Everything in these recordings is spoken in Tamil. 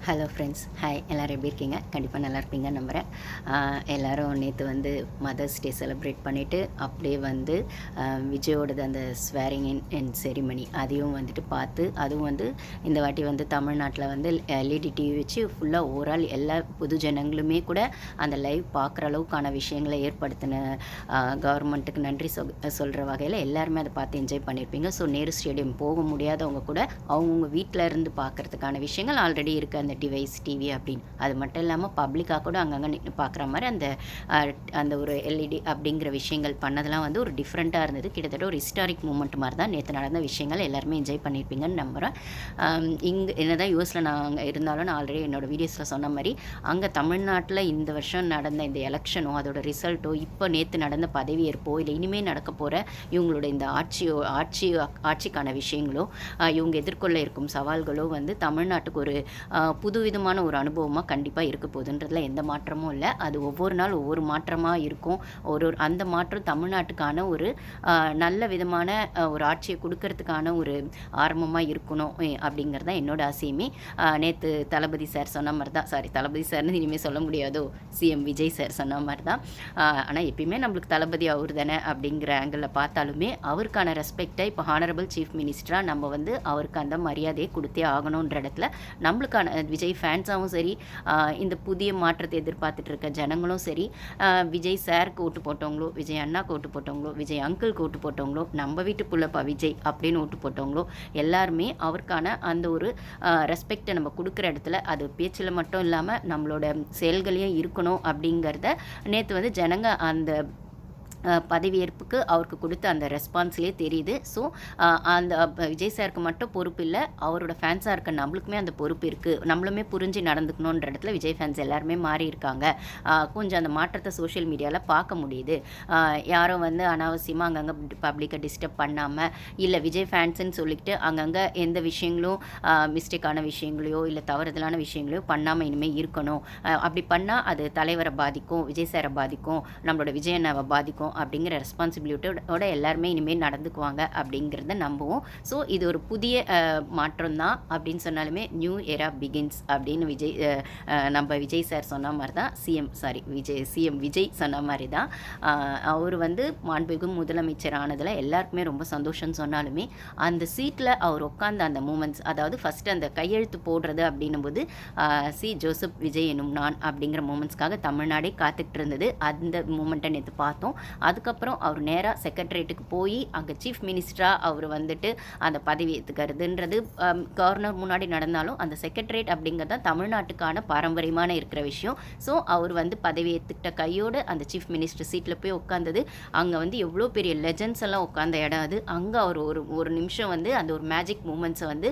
Hello friends, hi. எல்லோரும் எப்படி இருக்கீங்க? கண்டிப்பாக நல்லா இருப்பீங்கன்னு நம்புகிறேன். எல்லோரும் நேற்று வந்து மதர்ஸ் டே செலிப்ரேட் பண்ணிவிட்டு அப்படியே வந்து விஜயோடது அந்த ஸ்வேரிங் இன் செரிமனி அதையும் வந்துட்டு பார்த்து, அதுவும் வந்து இந்த வாட்டி வந்து தமிழ்நாட்டில் வந்து எல்இடி டிவி வச்சு ஃபுல்லாக ஓவரால் எல்லா பொது ஜனங்களுமே கூட அந்த லைவ் பார்க்குற அளவுக்கான விஷயங்களை ஏற்படுத்தின கவர்மெண்ட்டுக்கு நன்றி சொல்கிற வகையில் எல்லாருமே அதை பார்த்து என்ஜாய் பண்ணியிருப்பீங்க. ஸோ நேரு ஸ்டேடியம் போக முடியாதவங்க கூட அவங்கவுங்க வீட்டில் இருந்து பார்க்குறதுக்கான விஷயங்கள் ஆல்ரெடி இருக்குது. அந்த டிவைஸ் டிவி அப்படின்னு அது மட்டும் இல்லாமல் பப்ளிக்காக கூட அங்கங்கே நின்று பார்க்குற மாதிரி அந்த ஒரு எல்இடி அப்படிங்கிற விஷயங்கள் பண்ணதெல்லாம் வந்து ஒரு டிஃப்ரெண்ட்டாக இருந்தது. கிட்டத்தட்ட ஒரு ஹிஸ்டாரிக் மூமெண்ட் மாதிரி தான் நேற்று நடந்த விஷயங்கள். எல்லாருமே என்ஜாய் பண்ணியிருப்பீங்கன்னு நம்புகிறேன். இங்கே என்னதான் யூஎஸில் நாங்கள் இருந்தாலும் நான் ஆல்ரெடி என்னோடய வீடியோஸில் சொன்ன மாதிரி அங்கே தமிழ்நாட்டில் இந்த வருஷம் நடந்த இந்த எலெக்ஷனோ அதோட ரிசல்ட்டோ இப்போ நேற்று நடந்த பதவியேற்போ இல்லை இனிமேல் நடக்க போகிற இவங்களோட இந்த ஆட்சிக்கான விஷயங்களோ இவங்க எதிர்கொள்ள இருக்கும் சவால்களோ வந்து தமிழ்நாட்டுக்கு ஒரு புதுவிதமான ஒரு அனுபவமாக கண்டிப்பாக இருக்க போகுதுன்றதுல எந்த மாற்றமும் இல்லை. அது ஒவ்வொரு நாள் ஒவ்வொரு மாற்றமாக இருக்கும். அந்த மாற்றம் தமிழ்நாட்டுக்கான ஒரு நல்ல விதமான ஒரு ஆட்சியை கொடுக்கறதுக்கான ஒரு ஆரம்பமாக இருக்கணும் அப்படிங்கிறது தான் என்னோட ஆசையுமே. நேற்று தளபதி சார் சொன்ன மாதிரி தான், தளபதி சார்னு இனிமேல் சொல்ல முடியாதோ, சிஎம் விஜய் சார் சொன்ன மாதிரி தான். ஆனால் எப்பயுமே நம்மளுக்கு தளபதி அவர் தானே அப்படிங்கிற ஆங்கிளில் பார்த்தாலுமே அவருக்கான ரெஸ்பெக்டை இப்போ ஹானரபிள் சீஃப் மினிஸ்டராக நம்ம வந்து அவருக்கு அந்த மரியாதையை கொடுத்தே ஆகணுன்ற இடத்துல நம்மளுக்கான விஜய் ஃபேன்ஸாகவும் சரி, இந்த புதிய மாற்றத்தை எதிர்பார்த்துட்டு இருக்க ஜனங்களும் சரி, விஜய் சாருக்கு ஓட்டு போட்டவங்களோ, விஜய் அண்ணாக்கு ஓட்டு போட்டவங்களோ, விஜய் அங்கிளுக்கு ஓட்டு போட்டவங்களோ, நம்ம வீட்டு புள்ளப்பா விஜய் அப்படின்னு ஓட்டு போட்டவங்களோ எல்லாருமே அவருக்கான அந்த ஒரு ரெஸ்பெக்டை நம்ம கொடுக்குற இடத்துல அது பேச்சில் மட்டும் இல்லாமல் நம்மளோட செயல்களையும் இருக்கணும் அப்படிங்கிறத நேற்று வந்து ஜனங்க அந்த பதவியேற்புக்கு அவருக்கு கொடுத்த அந்த ரெஸ்பான்ஸ்லேயே தெரியுது. ஸோ அந்த விஜய் சாருக்கு மட்டும் பொறுப்பு இல்லை, அவரோட ஃபேன்ஸாக இருக்க நம்மளுக்குமே அந்த பொறுப்பு இருக்குது. நம்மளுமே புரிஞ்சு நடந்துக்கணுன்ற இடத்துல விஜய் ஃபேன்ஸ் எல்லாருமே மாறி இருக்காங்க. கொஞ்சம் அந்த மாற்றத்தை சோஷியல் மீடியாவில் பார்க்க முடியுது. யாரும் வந்து அனாவசியமாக அங்கங்கே பப்ளிக்கை டிஸ்டர்ப் பண்ணாமல், இல்லை விஜய் ஃபேன்ஸுன்னு சொல்லிக்கிட்டு அங்கங்கே எந்த விஷயங்களும் மிஸ்டேக்கான விஷயங்களையோ இல்லை தவறுதலான விஷயங்களையோ பண்ணாமல் இனிமேல் இருக்கணும். அப்படி பண்ணால் அது தலைவரை பாதிக்கும், விஜய் சாரை பாதிக்கும், நம்மளோட விஜய் அண்ணாவை பாதிக்கும் அப்படிங்கிற ரெஸ்பான்சிபிலிட்டியோட எல்லாருமே இனிமேல் நடந்துக்குவாங்க அப்படிங்கிறத நம்புவோம். ஸோ இது ஒரு புதிய மாற்றம் தான் அப்படின்னு சொன்னாலுமே நியூ எரா பிகின்ஸ் அப்படின்னு நம்ம விஜய் சார் சொன்ன மாதிரி தான், சிஎம் விஜய் சொன்ன மாதிரி தான். அவர் வந்து மாண்புமிகு முதலமைச்சர் ஆனதில் எல்லாருக்குமே ரொம்ப சந்தோஷம்னு சொன்னாலுமே அந்த சீட்டில் அவர் உட்காந்த அந்த மூமெண்ட்ஸ், அதாவது ஃபஸ்ட்டு அந்த கையெழுத்து போடுறது அப்படின்னும் போது ஜோசப் விஜய் எனும் நான் அப்படிங்கிற மூமெண்ட்ஸ்க்காக தமிழ்நாடே காத்துக்கிட்டு இருந்தது. அந்த மூமெண்ட்டை நேற்று பார்த்தோம். அதுக்கப்புறம் அவர் நேராக செக்ரட்டரியேட்டுக்கு போய் அங்கே சீஃப் மினிஸ்டராக அவர் வந்துட்டு அந்த பதவி ஏற்றுக்கிறதுன்றது கவர்னர் முன்னாடி நடந்தாலும் அந்த செக்ரட்டரியேட் அப்படிங்கிறது தான் தமிழ்நாட்டுக்கான பாரம்பரியமான இருக்கிற விஷயம். ஸோ அவர் வந்து பதவி ஏற்றுக்கிட்ட கையோடு அந்த சீஃப் மினிஸ்டர் சீட்டில் போய் உட்காந்தது, அங்கே வந்து எவ்வளோ பெரிய லெஜண்ட்ஸ் எல்லாம் உட்காந்த இடம் அது. அங்கே அவர் ஒரு நிமிஷம் வந்து அந்த ஒரு மேஜிக் மூமெண்ட்ஸை வந்து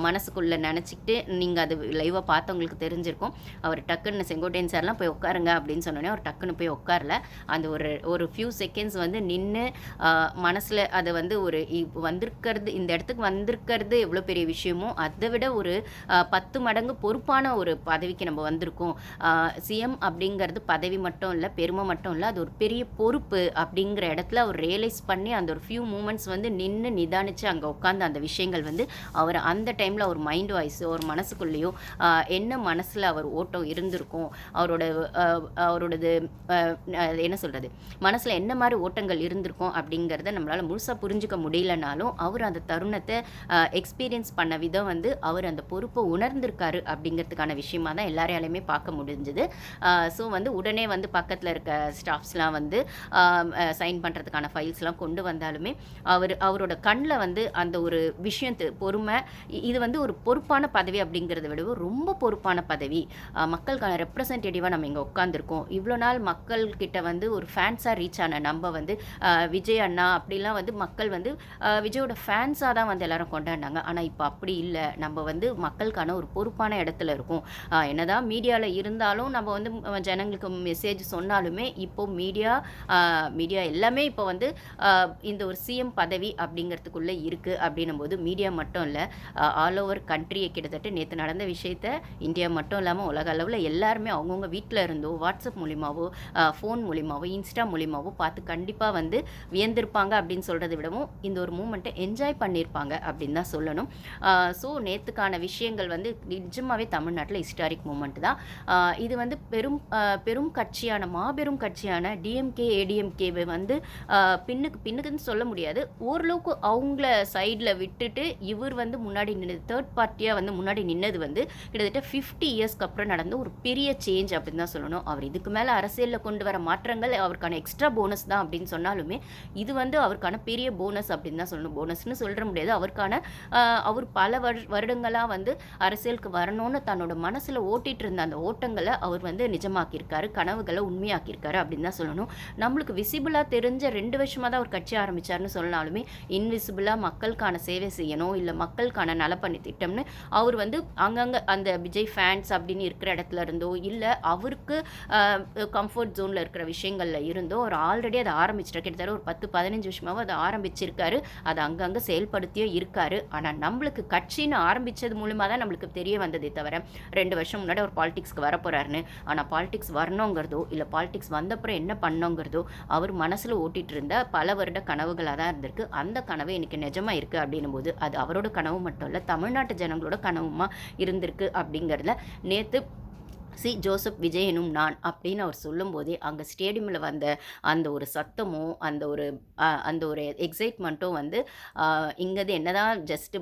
மனசுக்குள்ளே நினச்சிக்கிட்டு, நீங்கள் அது லைவாக பார்த்தவங்களுக்கு தெரிஞ்சிருக்கும். அவர் டக்குன்னு செங்கோட்டையன் சார்லாம் போய் உட்காருங்க அப்படின்னு சொன்னோன்னே அவர் டக்குன்னு போய் உட்காரல. அந்த ஒரு ஃபியூ செகண்ட்ஸ் வந்து நின்று மனசில் அதை வந்து இந்த இடத்துக்கு வந்திருக்கிறது எவ்வளோ பெரிய விஷயமோ அதை விட ஒரு 10 மடங்கு பொறுப்பான ஒரு பதவிக்கு நம்ம வந்திருக்கோம். சிஎம் அப்படிங்கிறது பதவி மட்டும் இல்லை, பெருமை மட்டும் இல்லை, அது ஒரு பெரிய பொறுப்பு அப்படிங்கிற இடத்துல அவர் ரியலைஸ் பண்ணி அந்த ஒரு ஃபியூ மூமெண்ட்ஸ் வந்து நின்று நிதானித்து அங்கே உட்காந்து அந்த விஷயங்கள் வந்து அவர் அந்த டைமில் அவர் மைண்ட் வாய்ஸோ ஒரு மனசுக்குள்ளேயோ என்ன மனசில் அவர் ஓட்டம் இருந்திருக்கும், அவரோடது என்ன சொல்கிறது, மனசில் என்ன மாதிரி ஓட்டங்கள் இருந்திருக்கும் அப்படிங்கிறத நம்மளால் முழுசாக புரிஞ்சுக்க முடியலனாலும் அவர் அந்த தருணத்தை எக்ஸ்பீரியன்ஸ் பண்ண விதம் வந்து அவர் அந்த பொறுப்பை உணர்ந்திருக்காரு அப்படிங்கிறதுக்கான விஷயமாக தான் எல்லாரையாலையுமே பார்க்க முடிஞ்சுது. ஸோ வந்து உடனே வந்து பக்கத்தில் இருக்க ஸ்டாஃப்ஸ்லாம் வந்து சைன் பண்ணுறதுக்கான ஃபைல்ஸ்லாம் கொண்டு வந்தாலுமே அவரோட கண்ணில் வந்து அந்த ஒரு விஷயத்து பொறுமை, இது வந்து ஒரு பொறுப்பான பதவி அப்படிங்கிறத விட ரொம்ப பொறுப்பான பதவி. மக்களுக்கான ரெப்ரசன்டேட்டிவாக நம்ம இங்கே உட்காந்துருக்கோம். இவ்வளோ நாள் மக்கள்கிட்ட வந்து ஒரு ஃபேன்ஸாக ரீச் ஆன நம்ம வந்து விஜய் அண்ணா அப்படிலாம் வந்து மக்கள் வந்து விஜயோட ஃபேன்ஸாக தான் வந்து எல்லாரும் கொண்டாடினாங்க. ஆனால் இப்போ அப்படி இல்லை. நம்ம வந்து மக்களுக்கான ஒரு பொறுப்பான இடத்துல இருக்கும். என்னதான் மீடியாவில் இருந்தாலும் நம்ம வந்து ஜனங்களுக்கு மெசேஜ் சொன்னாலுமே இப்போ மீடியா எல்லாமே இப்போ வந்து இந்த ஒரு சிஎம் பதவி அப்படிங்கிறதுக்குள்ளே இருக்குது அப்படின்னும் போது மீடியா மட்டும் இல்லை, ஆல் ஓவர் கண்ட்ரியை கிட்டத்தட்ட நேற்று நடந்த விஷயத்த இந்தியா மட்டும் இல்லாமல் உலக அளவில் எல்லாருமே அவங்கவுங்க வீட்டில் இருந்தோ வாட்ஸ்அப் மூலிமாவோ ஃபோன் மூலிமாவோ இன்ஸ்டா மூலிமாவோ பார்த்து கண்டிப்பாக வந்து வியந்திருப்பாங்க அப்படின்னு சொல்கிறத விடவும் இந்த ஒரு மூமெண்ட்டை என்ஜாய் பண்ணியிருப்பாங்க அப்படின்னு தான் சொல்லணும். ஸோ நேற்றுக்கான விஷயங்கள் வந்து நிஜமாகவே தமிழ்நாட்டில் ஹிஸ்டாரிக் மூமெண்ட் தான். இது வந்து பெரும் கட்சியான மாபெரும் கட்சியான டிஎம்கே ஏடிஎம்கேவை வந்து பின்னுக்குன்னு சொல்ல முடியாது, ஓரளவுக்கு அவங்கள சைடில் விட்டுட்டு இவர் வந்து முன்னாடி நின்னது, தேர்ட் பார்ட்டியாக வந்து முன்னாடி நின்னது வந்து கிட்டத்தட்ட 50 இயர்ஸ்க்கு அப்புறம் நடந்த ஒரு பெரிய சேஞ்ச் அப்படின்னு தான் சொல்லணும். அவர் இதுக்கு மேலே அரசியலில் கொண்டு வர மாற்றங்கள் அவருக்கான எக்ஸ்ட்ரா போனஸ் தான் அப்படின்னு சொன்னாலுமே இது வந்து அவருக்கான பெரிய போனஸ் அப்படின்னு தான் சொல்லணும். போனஸ்னு சொல்ல முடியாது, அவருக்கான அவர் பல வருடங்களாக வந்து அரசியலுக்கு வரணும்னு தன்னோட மனசில் ஓட்டிகிட்டு இருந்த அந்த ஓட்டங்களை அவர் வந்து நிஜமாக்கியிருக்காரு, கனவுகளை உண்மையாக்கியிருக்காரு அப்படின்னு தான் சொல்லணும். நம்மளுக்கு விசிபிளாக தெரிஞ்ச 2 வருஷமாக தான் அவர் கட்சி ஆரம்பித்தார்னு சொன்னாலுமே இன்விசிபிளாக மக்களுக்கான சேவை செய்யணும், இல்லை மக்களுக்கான நலப்பணி திட்டம்னு அவர் வந்து அங்கங்கே அந்த விஜய் ஃபேன்ஸ் அப்படின்னு இருக்கிற இடத்துல இருந்தோ, இல்லை அவருக்கு கம்ஃபர்ட் ஜோனில் இருக்கிற விஷயங்களில் இருந்தோ அவர் ஆல்ரெடி அதை ஆரம்பிச்சிட்டார். கிட்டத்தட்ட ஒரு 10-15 வருஷமாகவும் அதை ஆரம்பிச்சிருக்காரு, அதை அங்கங்கே செயல்படுத்தியும் இருக்காரு. ஆனால் நம்மளுக்கு கட்சின்னு ஆரம்பித்தது மூலமாக தான் நம்மளுக்கு தெரிய வந்ததே தவிர 2 வருஷம் முன்னாடி அவர் பாலிடிக்ஸ்க்கு வரப்போறாருன்னு. ஆனால் பாலிடிக்ஸ் வரணுங்கிறதோ இல்லை பாலிடிக்ஸ் வந்தப்புறம் என்ன பண்ணோங்கிறதோ அவர் மனசில் ஓட்டிகிட்டு இருந்த பல வருட கனவுகளாக தான் இருந்திருக்கு. அந்த கனவு இன்றைக்கி நிஜமாக இருக்குது அப்படின்னும் போது அது அவரோட கனவு மட்டும் இல்லை, தமிழ்நாட்டு ஜனங்களோட கனவுமா இருந்திருக்கு அப்படிங்கிறதுல நேற்று ஜோசப் விஜய் எனும் நான் அப்படின்னு அவர் சொல்லும்போதே அங்கே ஸ்டேடியமில் வந்த அந்த ஒரு சத்தமும் அந்த ஒரு எக்ஸைட்மெண்ட்டும் வந்து இங்கேது என்னதான் ஜஸ்ட்டு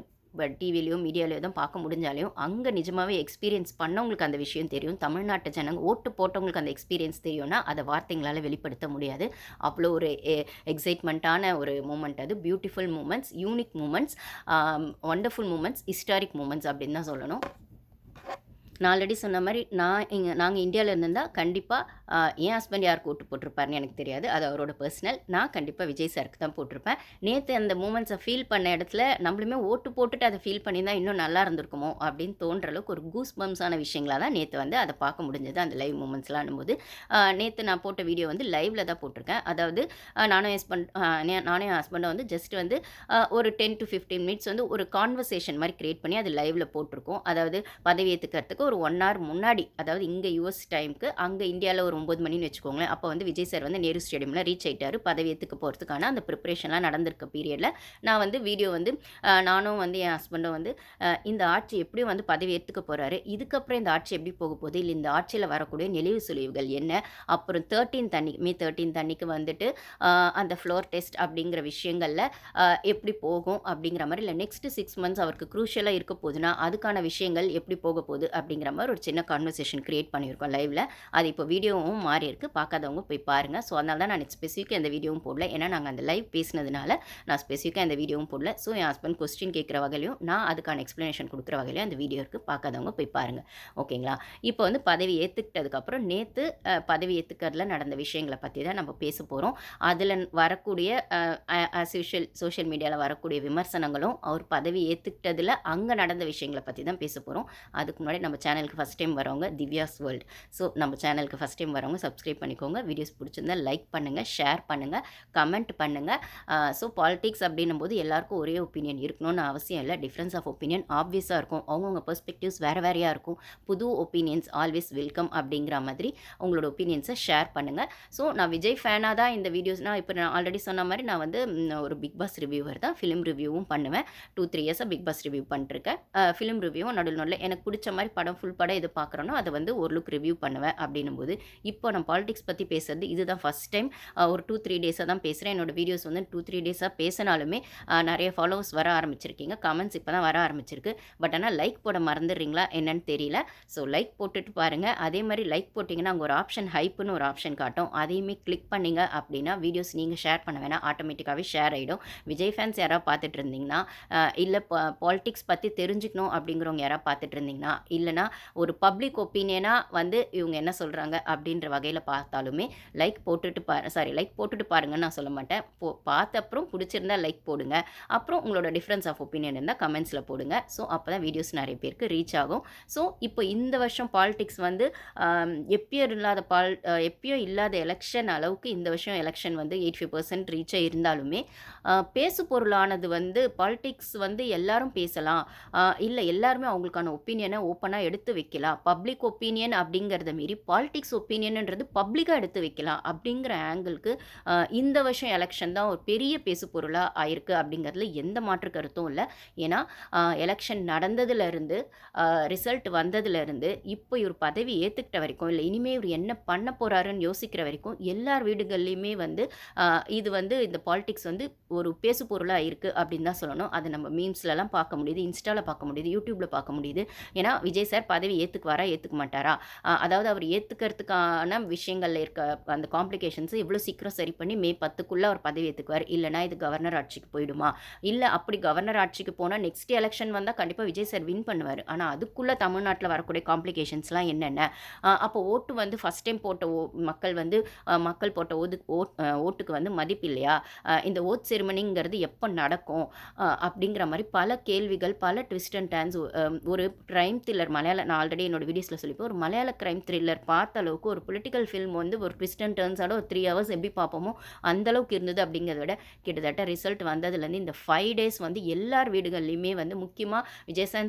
டிவிலையோ மீடியாலையோ தான் பார்க்க முடிஞ்சாலையும் அங்கே நிஜமாகவே எக்ஸ்பீரியன்ஸ் பண்ணவங்களுக்கு அந்த விஷயம் தெரியும். தமிழ்நாட்டு ஜனங்க ஓட்டு போட்டவங்களுக்கு அந்த எக்ஸ்பீரியன்ஸ் தெரியும்னா அதை வார்த்தைங்களால் வெளிப்படுத்த முடியாது. அவ்வளோ ஒரு எக்ஸைட்மெண்ட்டான ஒரு மூமெண்ட் அது. Beautiful moments, unique moments, wonderful moments, historic moments அப்படின்னு தான் சொல்லணும். நான் ஆல்ரெடி சொன்ன மாதிரி நாங்கள் இந்தியாவில் இருந்திருந்தால் கண்டிப்பாக என் ஹஸ்பண்ட் யாருக்கு ஓட்டு போட்டிருப்பாருன்னு எனக்கு தெரியாது, அது அவரோட பர்சனல். நான் கண்டிப்பாக விஜய் சாருக்கு தான் போட்டிருப்பேன். நேற்று அந்த மூமெண்ட்ஸை ஃபீல் பண்ண இடத்துல நம்மளுமே ஓட்டு போட்டுட்டு அதை ஃபீல் பண்ணியிருந்தால் இன்னும் நல்லா இருந்திருக்குமோ அப்படின்னு தோன்ற அளவுக்கு ஒரு கூஸ் பம்ஸான விஷயங்களாக தான் நேற்று வந்து அதை பார்க்க முடிஞ்சது. அந்த லைவ் மூமெண்ட்ஸ்லாம் போது நேற்று நான் போட்ட வீடியோ வந்து லைவில் தான் போட்டிருக்கேன். அதாவது நானும் என் ஹஸ்பண்டை வந்து ஜஸ்ட் வந்து ஒரு 10 to 15 மினிட்ஸ் வந்து ஒரு கான்வர்சேஷன் மாதிரி க்ரியேட் பண்ணி அது லைவில் போட்டிருக்கோம். அதாவது பதவி ஏற்றுக்கிறதுக்கு ஒரு 1 hour முன்னாடி, அதாவது இங்கே யூஎஸ் டைமுக்கு, அங்கே இந்தியாவில் ஒரு 9 மணின்னு வச்சுக்கோங்களேன். அப்போ வந்து விஜய் சார் வந்து நேரு ஸ்டேடியமில் ரீச் ஆகிட்டார். பதவி ஏற்றுக்க போகிறதுக்கான அந்த ப்ரிப்பரேஷன்லாம் நடந்திருக்க பீரியடில் நான் வந்து வீடியோ வந்து நானும் வந்து என் ஹஸ்பண்டும் வந்து இந்த ஆட்சி எப்படியும் வந்து பதவி ஏற்றுக்க போகிறாரு, இதுக்கப்புறம் இந்த ஆட்சி எப்படி போக போகுது, இல்லை இந்த ஆட்சியில் வரக்கூடிய நெளிவு சுழிவுகள் என்ன, அப்புறம் மே 13 அன்னைக்கு வந்துட்டு அந்த ஃப்ளோர் டெஸ்ட் அப்படிங்கிற விஷயங்களில் எப்படி போகும் அப்படிங்கிற மாதிரி, இல்லை நெக்ஸ்ட் 6 months அவருக்கு க்ரூஷியலாக இருக்க போகுதுன்னா அதுக்கான விஷயங்கள் எப்படி போக போகுது அப்படிங்கிற மாதிரி ஒரு சின்ன கான்வர்சேஷன் க்ரியேட் பண்ணியிருக்கோம் லைவில். அது இப்போ வீடியோவும் மாறி இருக்குது, பார்க்காதவங்க போய் பாருங்கள். ஸோ அதனால தான் நான் ஸ்பெசிஃபிக்காக இந்த வீடியோவும் போடல, ஏன்னா நாங்கள் அந்த லைவ் பேசினதுனால நான் ஸ்பெசிஃபிக்காக இந்த வீடியோவும் போடல. ஸோ என் ஹஸ்பண்ட் கொஸ்டின் கேட்குற வகையிலையும் நான் அதுக்கான எக்ஸ்ப்ளனேஷன் கொடுக்குற வகையிலையும் அந்த வீடியோ இருக்குது, பார்க்காதவங்க போய் பாருங்கள். ஓகேங்களா? இப்போ வந்து பதவி ஏற்றுக்கிட்டதுக்கப்புறம் நேற்று பதவி ஏற்றுக்கிறதுல நடந்த விஷயங்களை பற்றி தான் நம்ம பேச போகிறோம். அதில் வரக்கூடிய ஆஸ் யூஷுவல் சோஷியல் மீடியாவில் வரக்கூடிய விமர்சனங்களும் அவர் பதவி ஏற்றுக்கிட்டதில் அங்கே நடந்த விஷயங்களை பற்றி தான் பேச போகிறோம். அதுக்கு முன்னாடி நம்ம சேனலுக்கு ஃபஸ்ட் டைம் வரவங்க திவ்யாஸ் வேர்ல்ட், ஸோ நம்ம சேனலுக்கு ஃபஸ்ட் டைம் வரவங்க சப்ஸ்கிரைப் பண்ணிக்கோங்க. வீடியோஸ் பிடிச்சிருந்தா லைக் பண்ணுங்கள், ஷேர் பண்ணுங்கள், கமெண்ட் பண்ணுங்கள். ஸோ பாலிடிக்ஸ் அப்படின்னும் போது எல்லாருக்கும் ஒரே ஒப்பீனியன் இருக்கணும்னு அவசியம் இல்லை. டிஃப்ரென்ஸ் ஆஃப் ஒப்பீனியன் ஆப்வியஸாக இருக்கும், அவங்கவுங்க பெர்ஸ்பெக்டிவ்ஸ் வேறையாக இருக்கும். புது ஒப்பீனியன்ஸ் ஆல்வேஸ் வெல்கம் அப்படிங்கிற மாதிரி உங்களோட ஒப்பீனியன்ஸை ஷேர் பண்ணுங்கள். ஸோ நான் விஜய் ஃபேனாக தான் இந்த வீடியோஸ்னால், இப்போ நான் ஆல்ரெடி சொன்ன மாதிரி நான் வந்து ஒரு பிக் பாஸ் ரிவ்யூவர் தான், ஃபிலிம் ரிவ்யூவும் பண்ணுவேன். 2-3 இயர்ஸாக பிக் பாஸ் ரிவ்யூ பண்ணிருக்கேன். ஃபிலிம் ரிவ்யூவும் நடுவில் எனக்கு பிடிச்ச மாதிரி படம் ஃபுல் படம் எது பார்க்குறோன்னா அதை வந்து ஒரு லுக் ரிவ்யூ பண்ணுவேன். அப்படின்னும் போது இப்போ நான் பாலிடிக்ஸ் பற்றி பேசுறது இதுதான் ஃபஸ்ட் டைம். ஒரு 2-3 டேஸாக தான் பேசுகிறேன். என்னோடய வீடியோஸ் வந்து 2-3 டேஸாக பேசினாலுமே நிறைய ஃபாலோவர்ஸ் வர ஆரம்பிச்சிருக்கீங்க, கமெண்ட்ஸ் இப்போ தான் வர ஆரம்பிச்சிருக்கு. பட் ஆனால் லைக் போட மறந்துடுறீங்களா என்னன்னு தெரியல. ஸோ லைக் போட்டுட்டு பாருங்கள். அதே மாதிரி லைக் போட்டிங்கன்னா அங்கே ஒரு ஆப்ஷன் ஹைப்புன்னு ஒரு ஆப்ஷன் காட்டும், அதையுமே கிளிக் பண்ணிங்க அப்படின்னா வீடியோஸ் நீங்கள் ஷேர் பண்ண வேணாம், ஆட்டோமேட்டிக்காகவே ஷேர் ஆகிடும். விஜய் ஃபேன்ஸ் யாராவது பார்த்துட்டு இருந்தீங்கன்னா, இல்லை பாலிடிக்ஸ் பற்றி தெரிஞ்சுக்கணும் அப்படிங்கிறவங்க யாராவது பார்த்துட்டு இருந்தீங்கன்னா, இல்லைனா ஒரு பப்ளிக் ஒப்பீனியனாக வந்து இவங்க என்ன சொல்கிறாங்க அப்படின்ற வகையில் பார்த்தாலுமே லைக் போட்டுட்டு பாருங்கன்னு நான் சொல்ல மாட்டேன். பார்த்த அப்புறம் பிடிச்சிருந்தா லைக் போடுங்க, அப்புறம் உங்களோட டிஃப்ரென்ஸ் ஆஃப் ஒப்பீனியன் இருந்தால் கமெண்ட்ஸில் போடுங்க. ஸோ அப்போ தான் வீடியோஸ் நிறைய பேருக்கு ரீச் ஆகும். ஸோ இப்போ இந்த வருஷம் பாலிடிக்ஸ் வந்து எப்பயும் இல்லாத எலெக்ஷன் அளவுக்கு இந்த வருஷம் எலெக்ஷன் வந்து 85% ரீச்சாக இருந்தாலுமே பேசு பொருளானது வந்து பாலிடிக்ஸ் வந்து எல்லாரும் பேசலாம், இல்லை எல்லாருமே அவங்களுக்கான ஒப்பீனியனை ஓப்பனாக எடுத்து வைக்கலாம். பப்ளிக் ஒப்பீனியன் அப்படிங்கிறத மீறி பாலிடிக்ஸ் ஒப்பீனியன் ஒப்பீனியன்ன்றது பப்ளிக்காக எடுத்து வைக்கலாம் அப்படிங்கிற ஆங்கிளுக்கு இந்த வருஷம் எலெக்ஷன் தான் ஒரு பெரிய பேசு பொருளாக ஆயிருக்கு அப்படிங்கிறதுல எந்த மாற்று கருத்தும் இல்லை. ஏன்னா எலெக்ஷன் நடந்ததுலேருந்து ரிசல்ட் வந்ததுலேருந்து இப்போ இவர் பதவி ஏற்றுக்கிட்ட வரைக்கும் இல்லை இனிமேல் இவர் என்ன பண்ண போகிறாருன்னு யோசிக்கிற வரைக்கும் எல்லார் வீடுகள்லையுமே வந்து இது வந்து இந்த பாலிடிக்ஸ் வந்து ஒரு பேசு பொருளாக இருக்குது அப்படின்னு தான் சொல்லணும். அது நம்ம மீம்ஸ்லலாம் பார்க்க முடியுது, இன்ஸ்டாவில் பார்க்க முடியுது, யூடியூப்பில் பார்க்க முடியுது. ஏன்னா விஜய் சார் பதவி ஏற்றுக்குவாரா ஏற்றுக்க மாட்டாரா, அதாவது அவர் ஏற்றுக்கிறதுக்கான விஷயங்களில் இருக்க அந்த காம்ப்ளிகேஷன்ஸை எவ்வளோ சீக்கிரம் சரி பண்ணி மே 10க்குள்ளே அவர் பதவி ஏற்றுக்குவார், இல்லைனா இது கவர்னர் ஆட்சிக்கு போயிடுமா, இல்லை அப்படி கவர்னர் ஆட்சிக்கு போனால் நெக்ஸ்ட் எலெக்ஷன் வந்தால் கண்டிப்பாக விஜய் சார் வின் பண்ணுவார். ஆனால் அதுக்குள்ளே தமிழ்நாட்டில் வரக்கூடிய காம்ப்ளிகேஷன்ஸ்லாம் என்னென்ன, அப்போ ஓட்டு வந்து ஃபஸ்ட் டைம் போட்ட மக்கள் வந்து மக்கள் போட்ட ஓட்டுக்கு வந்து மதிப்பு இல்லையா, இந்த ஓட் செரிமனிங்கிறது எப்போ நடக்கும் அப்படிங்கிற மாதிரி பல கேள்விகள், பல ட்விஸ்ட் அண்ட் டர்ன்ஸ். ஒரு க்ரைம் த்ரில்லர் நான் ஆல்ரெடி என்னோட வீடியோஸில் சொல்லிப்பேன், ஒரு மலையாள க்ரைம் த்ரில்லர் பார்த்த அளவுக்கு ஒரு பொலிட்டிக்கல் ஃபில்ம் வந்து ஒரு ட்விஸ்ட் அண்ட் டர்ன்ஸோட ஒரு 3 ஹவர்ஸ் எப்படி பார்ப்போமோ அந்தளவுக்கு இருந்தது. அப்படிங்கிறத விட கிட்டத்தட்ட ரிசல்ட் வந்ததுலேருந்து இந்த 5 டேஸ் வந்து எல்லார் வீடுகள்லையுமே வந்து முக்கியமாக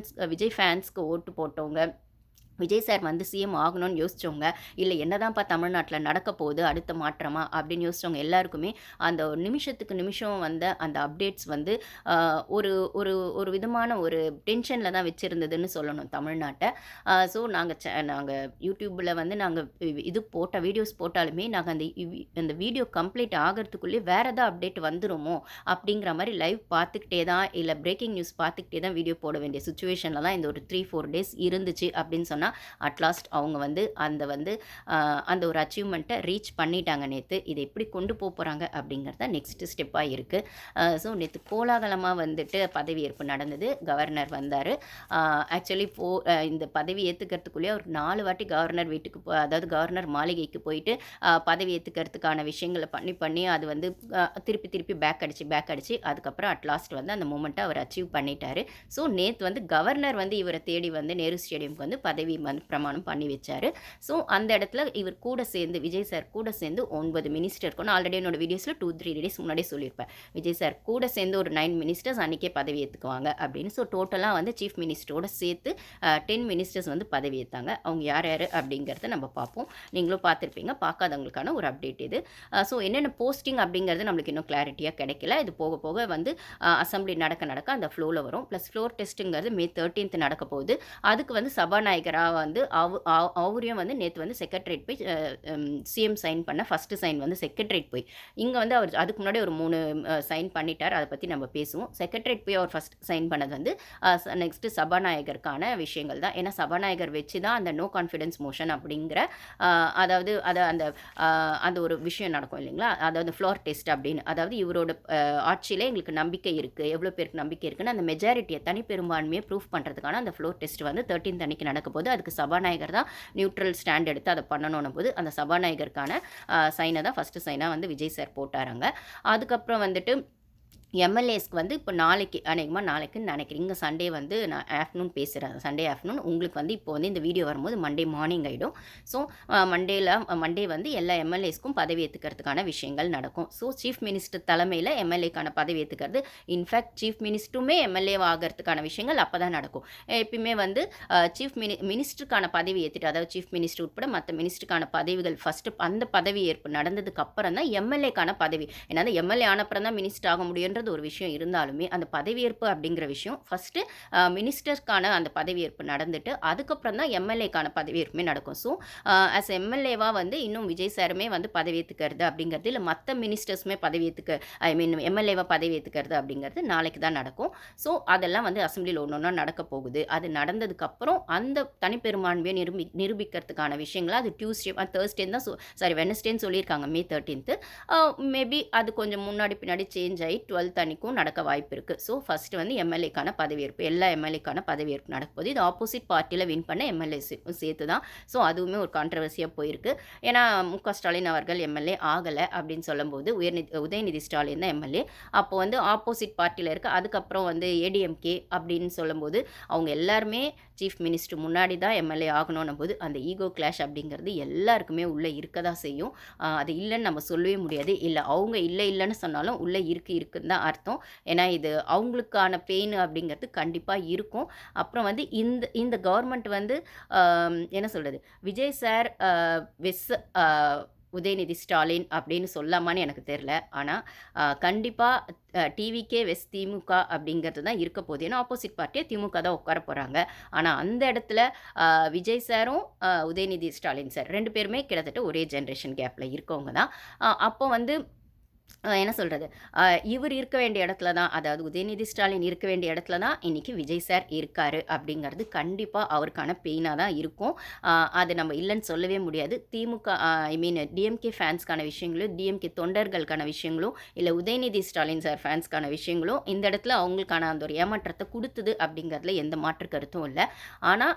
விஜய் ஃபேன்ஸ்க்கு ஓட்டு போட்டவங்க, விஜய் சார் வந்து சிஎம் ஆகணும்னு யோசித்தவங்க, இல்லை என்னதான்ப்பா தமிழ்நாட்டில் நடக்க போகுது அடுத்த மாற்றமா அப்படின்னு யோசித்தவங்க எல்லாருக்குமே அந்த ஒரு நிமிஷத்துக்கு நிமிஷம் வந்த அந்த அப்டேட்ஸ் வந்து ஒரு ஒரு ஒரு விதமான ஒரு டென்ஷனில் தான் வச்சுருந்ததுன்னு சொல்லணும் தமிழ்நாட்டை. ஸோ நாங்கள் யூடியூப்பில் வந்து நாங்கள் இது வீடியோஸ் போட்டாலுமே நாங்கள் அந்த வீடியோ கம்ப்ளீட் ஆகிறதுக்குள்ளேயே வேறு ஏதாவது அப்டேட் வந்துருமோ அப்படிங்கிற மாதிரி லைவ் பார்த்துக்கிட்டே தான், இல்லை பிரேக்கிங் நியூஸ் பார்த்துக்கிட்டே தான் வீடியோ போட வேண்டிய சுச்சுவேஷனில் தான் இந்த ஒரு 3-4 டேஸ் இருந்துச்சு அப்படின்னு சொன்னால் அட்லாஸ்ட் அவங்க வந்து அந்த ஒரு அச்சீவ்மெண்ட்டை ரீச் பண்ணிட்டாங்க நேற்று. இதை எப்படி கொண்டு போகிறாங்க அப்படிங்கிறத நெக்ஸ்ட் ஸ்டெப்பாக இருக்குது. ஸோ நேற்று கோலாகலமாக வந்துட்டு பதவியேற்பு நடந்தது. கவர்னர் வந்தார். ஆக்சுவலி இந்த பதவி ஏற்றுக்கிறதுக்குள்ளேயே ஒரு 4 வாட்டி கவர்னர் வீட்டுக்கு அதாவது கவர்னர் மாளிகைக்கு போயிட்டு பதவி ஏற்றுக்கிறதுக்கான விஷயங்களை பண்ணி அது வந்து திருப்பி பேக் அடிச்சு அதுக்கப்புறம் அட்லாஸ்ட் வந்து அந்த மூமெண்ட்டை அவர் அச்சீவ் பண்ணிட்டார். ஸோ நேற்று வந்து கவர்னர் வந்து இவரை தேடி வந்து நேரு ஸ்டேடியம்க்கு வந்து பதவி வந்து பிரமாணம் பண்ணி வச்சார். ஸோ அந்த இடத்துல இவர் கூட சேர்ந்து விஜய் சார் கூட சேர்ந்து 9 மினிஸ்டர் இருக்கும். நான் ஆல்ரெடி என்னோட வீடியோஸில் 2-3 டேஸ் முன்னாடியே சொல்லியிருப்பேன், விஜய் சார் கூட சேர்ந்து ஒரு 9 மினிஸ்டர்ஸ் அன்றைக்கே பதவி ஏற்றுக்குவாங்க அப்படின்னு. ஸோ டோட்டலாக வந்து சீஃப் மினிஸ்டரோட சேர்த்து 10 மினிஸ்டர்ஸ் வந்து பதவி ஏற்றாங்க. அவங்க யார் அப்படிங்கிறத நம்ம பார்ப்போம். நீங்களும் பார்த்துருப்பீங்க, பார்க்காதவங்களுக்கான ஒரு அப்டேட் இது. ஸோ என்னென்ன போஸ்டிங் அப்படிங்கிறது நம்மளுக்கு இன்னும் கிளாரிட்டியாக கிடைக்கல. இது போக போக வந்து அசம்பிளி நடக்க அந்த ஃப்ளோவில் வரும். ப்ளஸ் ஃப்ளோர் டெஸ்ட்டுங்கிறது May 13th நடக்க போகுது. அதுக்கு வந்து சபாநாயகராக வந்து அவரையும் வந்து நேற்று வந்து செக்ரட்டரியேட் போய் சிஎம் சைன் பண்ண ஃபஸ்ட்டு சைன் வந்து செக்ரட்டரியேட் போய் இங்கே வந்து அவர் அதுக்கு முன்னாடி ஒரு 3 சைன் பண்ணிட்டார். அதை பற்றி நம்ம பேசுவோம். செக்ரட்டரியேட் போய் அவர் ஃபஸ்ட் சைன் பண்ணது வந்து நெக்ஸ்ட்டு சபாநாயகருக்கான விஷயங்கள் தான். ஏன்னா சபாநாயகர் வச்சு தான் அந்த நோ கான்ஃபிடன்ஸ் மோஷன் அப்படிங்கிற அதாவது அந்த ஒரு விஷயம் நடக்கும் இல்லைங்களா, அதாவது ஃப்ளோர் டெஸ்ட் அப்படின்னு. அதாவது இவரோட ஆட்சியிலே எங்களுக்கு நம்பிக்கை இருக்குது, எவ்வளோ பேருக்கு நம்பிக்கை இருக்குன்னு அந்த மெஜாரிட்டியை தனிப்பெரும்பான்மையை ப்ரூஃப் பண்ணுறதுக்கான அந்த ஃப்ளோர் டெஸ்ட் வந்து 13th அன்னைக்கு நடக்க போது. அதுக்கு சபாநாயகர் தான் நியூட்ரல் ஸ்டாண்ட் எடுத்து அதை பண்ணணும் போது அந்த சபாநாயகருக்கான சைனை தான் ஃபஸ்ட்டு சைனாக வந்து விஜய் சார் போட்டாராங்க. அதுக்கப்புறம் வந்துட்டு எம்எல்ஏஸ்க்கு வந்து இப்போ அநேகமாக நாளைக்குன்னு நினைக்கிறேன். இங்கே சண்டே வந்து நான் ஆஃப்டர்நூன் பேசுகிறேன். சண்டே ஆஃப்டர்நூன் உங்களுக்கு வந்து இப்போ வந்து இந்த வீடியோ வரும்போது மண்டே மார்னிங் ஆகிடும். ஸோ மண்டே வந்து எல்லா எம்எல்ஏஸ்க்கும் பதவி ஏற்றுக்கிறதுக்கான விஷயங்கள் நடக்கும். ஸோ சீஃப் மினிஸ்டர் தலைமையில் எம்எல்ஏக்கான பதவி ஏற்றுக்கிறது, இன்ஃபேக்ட் சீஃப் மினிஸ்டருமே எம்எல்ஏ ஆகிறதுக்கான விஷயங்கள் அப்போ தான் நடக்கும். எப்பயுமே வந்து சீஃப் மினிஸ்டருக்கான பதவி ஏற்றுட்டு, அதாவது சீஃப் மினிஸ்டர் உட்பட மற்ற மினிஸ்டருக்கான பதவிகள் ஃபஸ்ட்டு அந்த பதவி ஏற்பு நடந்ததுக்கு அப்புறம் தான் எம்எல்ஏக்கான பதவி. ஏன்னா எம்எல்ஏ ஆனப்புறம் தான் மினிஸ்டர் ஆக முடியுன்ற ஒரு விஷயம் இருந்தாலுமே அந்த பதவியேற்பு அப்படிங்கிற விஷயம் ஃபஸ்ட்டு மினிஸ்டர்ஸ்க்கான அந்த பதவியேற்பு நடந்துட்டு அதுக்கப்புறம் தான் எம்எல்ஏக்கான பதவியேற்புமே நடக்கும். ஸோ ஆஸ் எம்எல்ஏவாக வந்து இன்னும் விஜய் சாருமே வந்து பதவியேற்றுக்கிறது அப்படிங்கிறது, இல்லை மற்ற மினிஸ்டர்ஸுமே எம்எல்ஏவாக பதவியேற்றுக்கிறது அப்படிங்கிறது நாளைக்கு தான் நடக்கும். ஸோ அதெல்லாம் வந்து அசம்பிளியில் ஒன்றா நடக்க போகுது. அது நடந்ததுக்கப்புறம் அந்த தனிப்பெரும்பான்மையை நிரூபிக்கிறதுக்கான விஷயங்களை அது தேர்ஸ்டே தான் வெனஸ்டேன்னு சொல்லியிருக்காங்க May 13th. மேபி அது கொஞ்சம் முன்னாடி பின்னாடி சேஞ்ச் ஆகி 12th அன்னைக்கும் நடக்க வாய்ப்பு இருக்குது. ஸோ ஃபஸ்ட்டு வந்து எம்எல்ஏக்கான பதவியேற்பு, எல்லா எம்எல்ஏக்கான பதவியேற்பு நடக்கும்போது இது ஆப்போசிட் பார்ட்டியில் வின் பண்ண எம்எல்ஏ சேர்த்து தான். ஸோ அதுவுமே ஒரு கான்ட்ரவர்சியாக போயிருக்கு. ஏன்னா முக ஸ்டாலின் அவர்கள் எம்எல்ஏ ஆகலை அப்படின்னு சொல்லும்போது உதயநிதி ஸ்டாலின் தான் எம்எல்ஏ. அப்போ வந்து ஆப்போசிட் பார்ட்டியில் இருக்க அதுக்கப்புறம் வந்து ஏடிஎம்கே அப்படின்னு சொல்லும்போது அவங்க எல்லாருமே சீஃப் மினிஸ்டர் முன்னாடி தான் எம்எல்ஏ ஆகணும்னும் போது அந்த ஈகோ கிளாஷ் அப்படிங்கிறது எல்லாருக்குமே உள்ளே இருக்க தான் செய்யும். அது இல்லைன்னு நம்ம சொல்லவே முடியாது. இல்லை அவங்க இல்லைன்னு சொன்னாலும் உள்ளே இருக்குன்னு தான் அர்த்தம். ஏன்னா இது அவங்களுக்கான பெயின் அப்படிங்கிறது கண்டிப்பாக இருக்கும். அப்புறம் வந்து இந்த இந்த கவர்மெண்ட் வந்து என்ன சொல்கிறது, விஜய் சார் வெஸ் உதயநிதி ஸ்டாலின் அப்படின்னு சொல்லாமான்னு எனக்கு தெரில. ஆனால் கண்டிப்பாக டிவிகே வெஸ் திமுக அப்படிங்கிறது தான் இருக்க போகுது. ஏன்னா ஆப்போசிட் பார்ட்டியாக திமுக தான் உட்கார போகிறாங்க. ஆனால் அந்த இடத்துல விஜய் சாரும் உதயநிதி ஸ்டாலின் சார் 2 பேருமே கிட்டத்தட்ட ஒரே ஜென்ரேஷன் கேப்பில் இருக்கவங்க தான். அப்போ வந்து என்ன சொல்கிறது, இவர் இருக்க வேண்டிய இடத்துல தான், அதாவது உதயநிதி ஸ்டாலின் இருக்க வேண்டிய இடத்துல தான் இன்றைக்கி விஜய் சார் இருக்கார் அப்படிங்கிறது கண்டிப்பாக அவருக்கான பெயினாக தான் இருக்கும். அது நம்ம இல்லைன்னு சொல்லவே முடியாது. திமுக ஐ மீன் டிஎம்கே ஃபேன்ஸ்க்கான விஷயங்களும், டிஎம்கே தொண்டர்களுக்கான விஷயங்களும், இல்லை உதயநிதி ஸ்டாலின் சார் ஃபேன்ஸ்க்கான விஷயங்களும் இந்த இடத்துல அவங்களுக்கான அந்த ஒரு ஏமாற்றத்தை கொடுத்தது அப்படிங்கிறதுல எந்த மாற்று கருத்தும் இல்லை. ஆனால்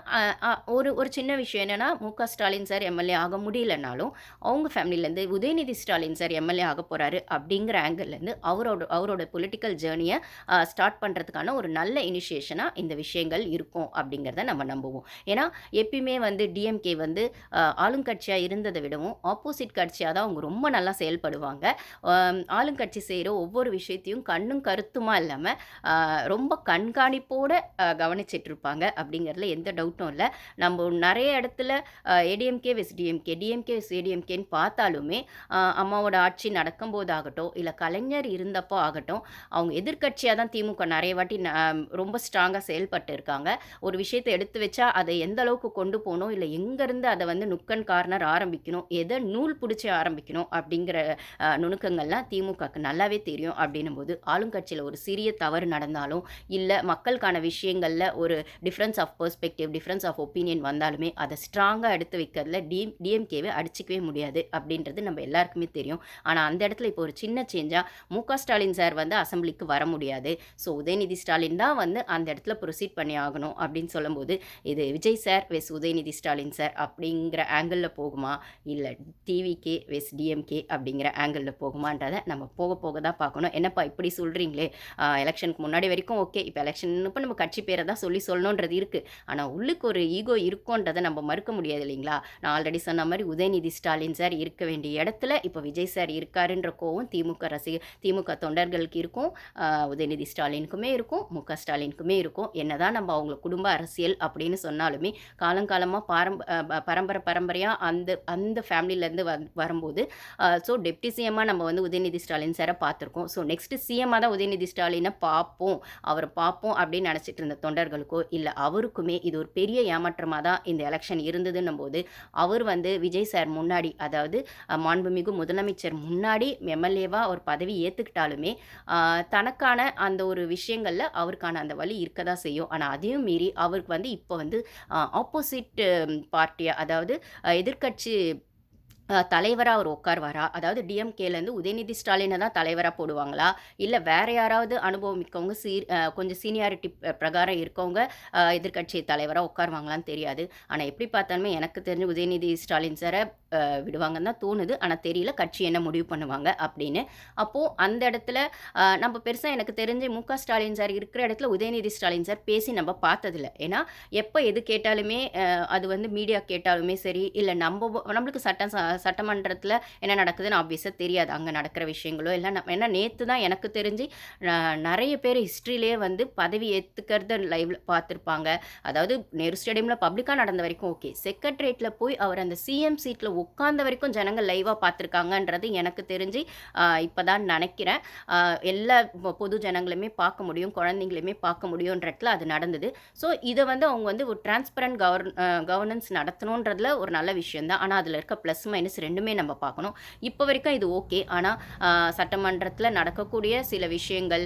ஒரு சின்ன விஷயம் என்னென்னா, முக ஸ்டாலின் சார் எம்எல்ஏ ஆக முடியலனாலும் அவங்க ஃபேமிலியிலேருந்து உதயநிதி ஸ்டாலின் சார் எம்எல்ஏ ஆக போகிறாரு அப்படிங்கிற ஆங்கிள்லேருந்து அவரோட பொலிட்டிக்கல் ஜேர்னியை ஸ்டார்ட் பண்ணுறதுக்கான ஒரு நல்ல இனிஷியேஷனாக இந்த விஷயங்கள் இருக்கும் அப்படிங்கிறத நம்ம நம்புவோம். ஏன்னா எப்பயுமே வந்து டிஎம்கே வந்து ஆளுங்கட்சியாக இருந்ததை விடவும் ஆப்போசிட் கட்சியாக தான் அவங்க ரொம்ப நல்லா செயல்படுவாங்க. ஆளுங்கட்சி செய்கிற ஒவ்வொரு விஷயத்தையும் கண்ணும் கருத்துமாக இல்லாமல் ரொம்ப கண்காணிப்போடு கவனிச்சிட்டு இருப்பாங்க அப்படிங்கிறதுல எந்த டவுட்டும் இல்லை. நம்ம நிறைய இடத்துல ஏடிஎம்கே வெஸ் டிஎம்கே, டிஎம்கே வெஸ் ஏடிஎம்கேன்னு பார்த்தாலுமே அம்மாவோட ஆட்சி நடக்கும்போது ஆகட்டும், இல்லை கலைஞர் இருந்தப்போ ஆகட்டும், அவங்க எதிர்க்கட்சியாக தான் திமுக நிறைய வாட்டி ரொம்ப ஸ்ட்ராங்காக செயல்பட்டு இருக்காங்க. ஒரு விஷயத்தை எடுத்து வச்சா அதை எந்த அளவுக்கு கொண்டு போகணும், இல்லை எங்கேருந்து அதை வந்து நுக்கன் கார்னர் ஆரம்பிக்கணும், எதை நூல் பிடிச்சி ஆரம்பிக்கணும் அப்படிங்கிற நுணுக்கங்கள்லாம் திமுகக்கு நல்லாவே தெரியும். அப்படின்னும் போது ஆளுங்கட்சியில் ஒரு சிறிய தவறு நடந்தாலும், இல்லை மக்களுக்கான விஷயங்களில் ஒரு difference of perspective, difference of opinion வந்தாலுமே அதை ஸ்ட்ராங்காக எடுத்து வைக்கிறதுல டிஎம்கேவை அடிச்சிக்கவே முடியாது அப்படின்றது நம்ம எல்லாருக்குமே தெரியும். ஆனால் அந்த இடத்துல இப்போ ஒரு சின்ன சேஞ்சாக முக ஸ்டாலின் சார் வந்து அசம்பிளிக்கு வர முடியாது. ஸோ உதயநிதி ஸ்டாலின் தான் வந்து அந்த இடத்துல ப்ரொசீட் பண்ணி ஆகணும் அப்படின்னு சொல்லும்போது, இது விஜய் சார் வெஸ் உதயநிதி ஸ்டாலின் சார் அப்படிங்கிற ஆங்கிளில் போகுமா, இல்லை டிவிகே வெஸ் டிஎம்கே அப்படிங்கிற ஆங்கிளில் போகுமான்றதை நம்ம போக போக தான் பார்க்கணும். என்னப்பா இப்படி சொல்கிறீங்களே, எலெக்ஷனுக்கு முன்னாடி வரைக்கும் ஓகே, இப்போ எலெக்ஷனுப்போ நம்ம கட்சி பேரை தான் சொல்லணுன்றது இருக்குது. ஆனால் உள்ளுக்கு ஒரு ஈகோ இருக்குன்றதை நம்ம மறுக்க முடியாது இல்லைங்களா. நான் ஆல்ரெடி சொன்ன மாதிரி உதயநிதி ஸ்டாலின் சார் இருக்க வேண்டிய இடத்துல இப்போ விஜய் சார் இருக்காருன்ற கோவம் திமுக தொண்டர்களுக்கு இருக்கும், உதயநிதி ஸ்டாலினுக்குமே இருக்கும், முக ஸ்டாலினுக்குமே இருக்கும். என்னதான் நம்ம அவங்க குடும்ப அரசியல் அப்படின்னு சொன்னாலுமே காலங்காலமாக பரம்பரையாக அந்த ஃபேமிலியிலேருந்து வரும்போது ஸோ டெப்டி சிஎம்மாக நம்ம வந்து உதயநிதி ஸ்டாலின் சாரை பார்த்துருக்கோம். ஸோ நெக்ஸ்ட்டு சிஎம்மாக தான் உதயநிதி ஸ்டாலினை அவரை பார்ப்போம் அப்படின்னு நினச்சிட்டு இருந்த தொண்டர்களுக்கோ, இல்லை அவருக்குமே இது ஒரு பெரிய ஏமாற்றமாக தான் இந்த எலெக்ஷன் இருந்ததுன்னும் போது, அவர் வந்து விஜய் சார் முன்னாடி, அதாவது மாண்புமிகு முதலமைச்சர் முன்னாடி எம்எல்ஏவாக ஒரு பதவி ஏற்றுக்கிட்டாலுமே தனக்கான அந்த ஒரு விஷயங்களில் அவருக்கான அந்த வழி இருக்க தான் செய்யும். ஆனால் அதையும் மீறி அவருக்கு வந்து இப்போ வந்து ஆப்போசிட் பார்ட்டியாக, அதாவது எதிர்க்கட்சி தலைவராக அவர் உட்காருவாரா, அதாவது டிஎம்கேலேருந்து உதயநிதி ஸ்டாலினை தான் தலைவராக போடுவாங்களா, இல்லை வேறு யாராவது அனுபவம் மிக்கவங்க கொஞ்சம் சீனியாரிட்டி பிரகாரம் இருக்கவங்க எதிர்க்கட்சி தலைவராக உட்காருவாங்களான்னு தெரியாது. ஆனால் எப்படி பார்த்தாலுமே எனக்கு தெரிஞ்சு உதயநிதி ஸ்டாலின் சாரை விடுவாங்கன்னு தான் தோணுது. ஆனால் தெரியல கட்சி என்ன முடிவு பண்ணுவாங்க அப்படின்னு. அப்போது அந்த இடத்துல நம்ம பெருசாக எனக்கு தெரிஞ்சு முக ஸ்டாலின் சார் இருக்கிற இடத்துல உதயநிதி ஸ்டாலின் சார் பேசி நம்ம பார்த்ததில்ல. ஏன்னா எப்போ எது கேட்டாலுமே அது வந்து மீடியா கேட்டாலுமே சரி, இல்லை நம்மளுக்கு சட்டமன்றத்தில் என்ன நடக்குதுன்னு ஆப்வியஸாக தெரியாது, அங்கே நடக்கிற விஷயங்களோ எல்லாம். ஏன்னா நேற்று தான் எனக்கு தெரிஞ்சு நிறைய பேர் ஹிஸ்ட்ரியிலே வந்து பதவி ஏற்றுக்கிறத லைவ்ல பார்த்துருப்பாங்க. அதாவது நேரு ஸ்டேடியமில் பப்ளிக்காக நடந்த வரைக்கும் ஓகே, செக்ரட்டரியேட்டில் போய் அவர் அந்த சிஎம் சீட்டில் உட்கார்ந்த வரைக்கும் ஜனங்கள் லைவாக பார்த்துருக்காங்கன்றது எனக்கு தெரிஞ்சு இப்போ தான் நினைக்கிறேன். எல்லா பொது ஜனங்களுமே பார்க்க முடியும், குழந்தைங்களுமே பார்க்க முடியுன்றதுல அது நடந்தது. ஸோ இதை வந்து அவங்க வந்து ஒரு டிரான்ஸ்பரண்ட் கவர்னன்ஸ் நடத்தணுன்றதுல ஒரு நல்ல விஷயந்தான். ஆனால் அதில் இருக்க ப்ளஸ் மைனஸ் ரெண்டுமே நம்ம பார்க்கணும். இப்போ வரைக்கும் இது ஓகே. ஆனால் சட்டமன்றத்தில் நடக்கக்கூடிய சில விஷயங்கள்,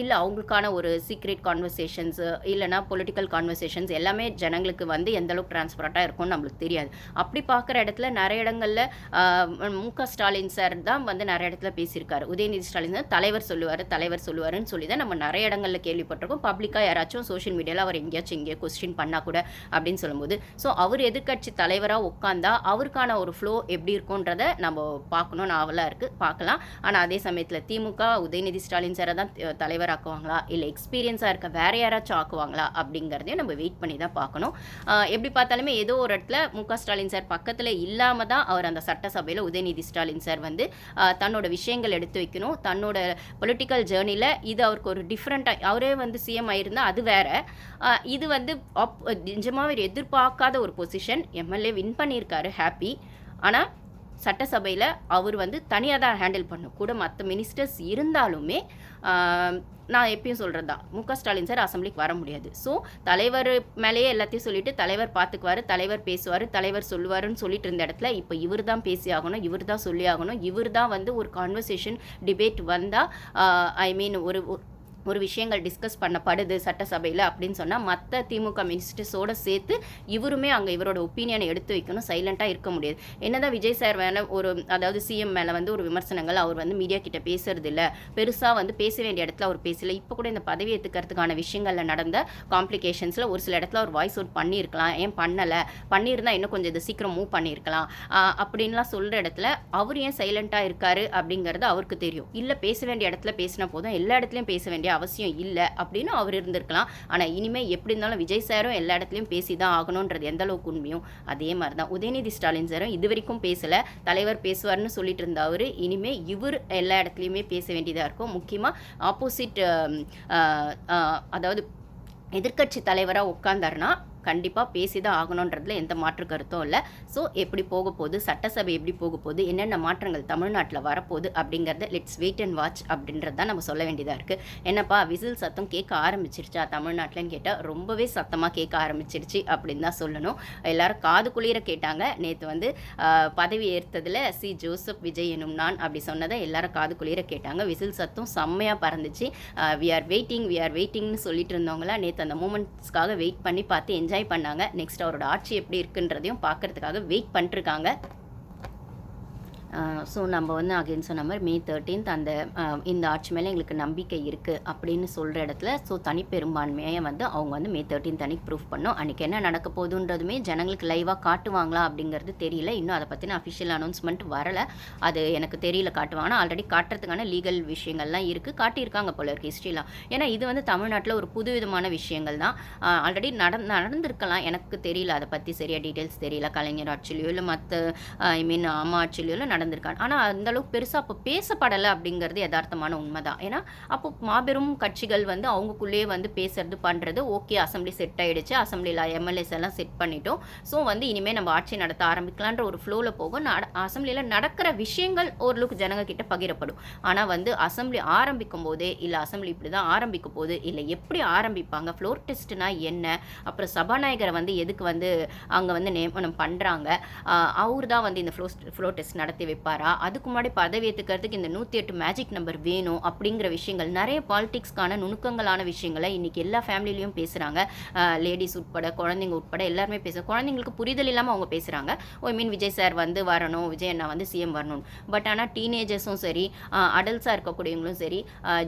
இல்லை அவங்களுக்கான ஒரு சீக்ரெட் கான்வர்சேஷன்ஸு, இல்லைனா பொலிட்டிக்கல் கான்வர்சேஷன்ஸ் எல்லாமே ஜனங்களுக்கு வந்து எந்தளவுக்கு டிரான்ஸ்பரண்ட்டாக இருக்கும்னு நம்மளுக்கு தெரியாது. அப்படி பார்க்குற இடத்துல நிறைய இடங்களில் மு.க. ஸ்டாலின் சார் தான் வந்து நிறைய இடத்துல பேசியிருக்காரு. உதயநிதி ஸ்டாலின் தான் தலைவர் சொல்லுவாருன்னு சொல்லி தான் நம்ம நிறைய இடங்களில் கேள்விப்பட்டிருக்கோம். பப்ளிக்காக யாராச்சும் சோஷியல் மீடியாவில் அவர் எங்கேயாச்சும் இங்கே கொஸ்டின் பண்ணால் கூட அப்படின்னு சொல்லும்போது, ஸோ அவர் எதிர்க்கட்சி தலைவராக உட்காந்தா அவருக்கான ஒரு ஃப்ளோ எப்படி இருக்குன்றதை நம்ம பார்க்கணும்னு ஆவலாக இருக்குது, பார்க்கலாம். ஆனால் அதே சமயத்தில் திமுக உதயநிதி ஸ்டாலின் சாரை தான் தலைவராக்குவாங்களா, இல்லை எக்ஸ்பீரியன்ஸாக இருக்க வேற யாராச்சும் ஆக்குவாங்களா அப்படிங்கிறதையும் நம்ம வெயிட் பண்ணி தான் பார்க்கணும். எப்படி பார்த்தாலுமே ஏதோ ஒரு இடத்துல மு.க. ஸ்டாலின் சார் பக்கத்தில் இல்லாமல் தான் அவர் அந்த சட்டசபையில் உதயநிதி ஸ்டாலின் சார் வந்து தன்னோட விஷயங்கள் எடுத்து வைக்கணும். தன்னோட பொலிட்டிக்கல் ஜேர்னியில் இது அவருக்கு ஒரு டிஃப்ரெண்ட்டாக, அவரே வந்து சிஎம் ஆயிருந்தால் அது வேற. இது வந்து நிஜமாக எதிர்பார்க்காத ஒரு பொசிஷன். எம்எல்ஏ வின் பண்ணியிருக்காரு, ஹாப்பி. ஆனால் சட்டசபையில் அவர் வந்து தனியாக தான் ஹேண்டில் பண்ணும். கூட மற்ற மினிஸ்டர்ஸ் இருந்தாலுமே நான் எப்பயும் சொல்கிறது தான், மு.க. ஸ்டாலின் சார் அசம்பிளிக்கு வர முடியாது. ஸோ தலைவர் மேலேயே எல்லாத்தையும் சொல்லிவிட்டு தலைவர் பார்த்துக்குவார், தலைவர் பேசுவார், தலைவர் சொல்லுவாருன்னு சொல்லிட்டு இருந்த இடத்துல இப்போ இவர் தான் பேசி ஆகணும், இவர் தான் சொல்லி ஆகணும். இவர் தான் வந்து ஒரு கான்வர்சேஷன் டிபேட் வந்தால் ஒரு விஷயங்கள் டிஸ்கஸ் பண்ணப்படுது சட்டசபையில் அப்படின்னு சொன்னால் மற்ற திமுக மினிஸ்டர்ஸோடு சேர்த்து இவருமே அங்கே இவரோட ஒப்பீனியனை எடுத்து வைக்கணும். சைலண்ட்டாக இருக்க முடியாது. என்னதான் விஜய் சார் மேலே அதாவது சிஎம் மேலே வந்து ஒரு விமர்சனங்கள், அவர் வந்து மீடியா கிட்ட பேசுறது இல்லை, பெருசாக வந்து பேச வேண்டிய இடத்துல அவர் பேசலை. இப்போ கூட இந்த பதவி ஏற்றுக்கிறதுக்கான விஷயங்களில் நடந்த காம்ப்ளிகேஷன்ஸில் ஒரு சில இடத்துல அவர் வாய்ஸ் அவுட் பண்ணியிருக்கலாம், ஏன் பண்ணலை, பண்ணியிருந்தால் இன்னும் கொஞ்சம் இதை சீக்கிரம் மூவ் பண்ணியிருக்கலாம் அப்படின்லாம் சொல்கிற இடத்துல அவர் ஏன் சைலண்ட்டாக இருக்காரு அப்படிங்கிறது அவருக்கு தெரியும். இல்லை பேச வேண்டிய இடத்துல பேசினா போதும், எல்லா இடத்துலையும் பேச வேண்டிய அவசியம் இல்லை அப்படின்னு அவர் இருந்திருக்கலாம். ஆனால் இனிமேல் எப்படி இருந்தாலும் விஜய் சாரும் எல்லா இடத்துலையும் பேசி தான் ஆகணுன்றது எந்த அளவுக்கு உண்மையும் அதே மாதிரி தான் உதயநிதி ஸ்டாலின் சாரும் இது வரைக்கும் பேசலை, தலைவர் பேசுவார்னு சொல்லிட்டு இருந்த அவர் இனிமேல் இவர் எல்லா இடத்துலையுமே பேச வேண்டியதாக இருக்கும். முக்கியமாக ஆப்போசிட் அதாவது எதிர்க்கட்சி தலைவராக உட்கார்ந்தாருன்னா கண்டிப்பாக பேசி தான் ஆகணுன்றதுல எந்த மாற்று கருத்தும் இல்லை. ஸோ எப்படி போக போகுது, சட்டசபை எப்படி போக போகுது, என்னென்ன மாற்றங்கள் தமிழ்நாட்டில் வரப்போகுது அப்படிங்கிறத லெட்ஸ் வெயிட் அண்ட் வாட்ச் அப்படின்றது தான் நம்ம சொல்ல வேண்டியதாக இருக்குது. என்னப்பா விசில் சத்தம் கேட்க ஆரம்பிச்சிருச்சா தமிழ்நாட்டில்னு கேட்டால் ரொம்பவே சத்தமாக கேட்க ஆரம்பிச்சிருச்சு அப்படின்னு தான் சொல்லணும். எல்லாரும் காது குளிர கேட்டாங்க. நேற்று வந்து பதவி ஏற்றதில் சி ஜோசப் விஜய் எனும் நான் அப்படி சொன்னதை எல்லாரும் காது குளிர கேட்டாங்க. விசில் சத்தம் செம்மையாக பறந்துச்சு. வி ஆர் வெயிட்டிங்னு சொல்லிட்டு இருந்தவங்களா நேற்று அந்த மூமெண்ட்ஸ்க்காக வெயிட் பண்ணி பார்த்து என்ஜாய் பண்ணாங்க. நெக்ஸ்ட் அவரோட ஆட்சி எப்படி இருக்குன்றதையும் பார்க்கறதுக்காக வெயிட் பண்ணிருக்காங்க. ஸோ நம்ம வந்து அகைன் சொன்ன மாதிரி May 13 அந்த இந்த ஆட்சி மேலே எங்களுக்கு நம்பிக்கை இருக்குது அப்படின்னு சொல்கிற இடத்துல ஸோ தனிப்பெரும்பான்மையை வந்து அவங்க வந்து May 13 அன்றைக்கி ப்ரூஃப் பண்ணோம். அன்றைக்கி என்ன நடக்க போகுதுன்றதுமே ஜனங்களுக்கு லைவாக காட்டுவாங்களா அப்படிங்கிறது தெரியல. இன்னும் அதை பற்றின அஃபிஷியல் அனௌன்ஸ்மெண்ட் வரலை. அது எனக்கு தெரியல காட்டுவாங்கன்னா. ஆல்ரெடி காட்டுறதுக்கான லீகல் விஷயங்கள்லாம் இருக்குது, காட்டியிருக்காங்க போல இருக்குது ஹிஸ்ட்ரிலாம். ஏன்னா இது வந்து தமிழ்நாட்டில் ஒரு புதுவிதமான விஷயங்கள் தான். ஆல்ரெடி நடந்திருக்கலாம், எனக்கு தெரியல, அதை பற்றி சரியாக டீட்டெயில்ஸ் தெரியல. கலைஞர் ஆட்சியிலையோ இல்லை மற்ற அம்மா ஆட்சியிலையோ நடந்திருக்காங்க. ஆனால் அந்தளவுக்கு பெருசாக அப்போ பேசப்படலை அப்படிங்கிறது யதார்த்தமான உண்மை தான். ஏன்னா அப்போ மாபெரும் கட்சிகள் வந்து அவங்களுக்குள்ளேயே வந்து பேசுறது பண்ணுறது ஓகே, அசம்பிளி செட் ஆகிடுச்சு, அசம்பிளியில் எம்எல்ஏஸ் எல்லாம் செட் பண்ணிட்டோம், ஸோ வந்து இனிமேல் நம்ம ஆட்சி நடத்த ஆரம்பிக்கலான்ற ஒரு ஃப்ளோவில் போகும். அசம்பிளியில் நடக்கிற விஷயங்கள் ஓரளவுக்கு ஜனங்க கிட்ட பகிரப்படும். ஆனால் வந்து அசம்பிளி ஆரம்பிக்கும் போதே இல்லை அசம்பிளி இப்படி தான் ஆரம்பிக்க போகுது, இல்லை எப்படி ஆரம்பிப்பாங்க, ஃப்ளோர் டெஸ்ட்னா என்ன, அப்புறம் சபாநாயகரை வந்து எதுக்கு வந்து அங்கே வந்து நியமனம் பண்ணுறாங்க, அவர் தான் வந்து இந்த ஃப்ளோர் டெஸ்ட் நடத்தி வைப்பாரா, அதுக்கு முன்னாடி பதவி ஏற்றுக்கிறதுக்கு இந்த 108 மேஜிக் நம்பர் வேணும் அப்படிங்கிற விஷயங்கள், நிறைய பாலிடிக்ஸ்க்கான நுணுக்கங்களான விஷயங்களை இன்றைக்கி எல்லா ஃபேமிலிலையும் பேசுகிறாங்க. லேடிஸ் உட்பட குழந்தைங்க உட்பட எல்லாருமே குழந்தைங்களுக்கு புரிதல் இல்லாமல் அவங்க பேசுகிறாங்க. விஜய் சார் வந்து வரணும், விஜய் அண்ணா வந்து சிஎம் வரணும். பட் ஆனால் டீனேஜர்ஸும் சரி, அடல்ட்ஸாக இருக்கக்கூடியவங்களும் சரி,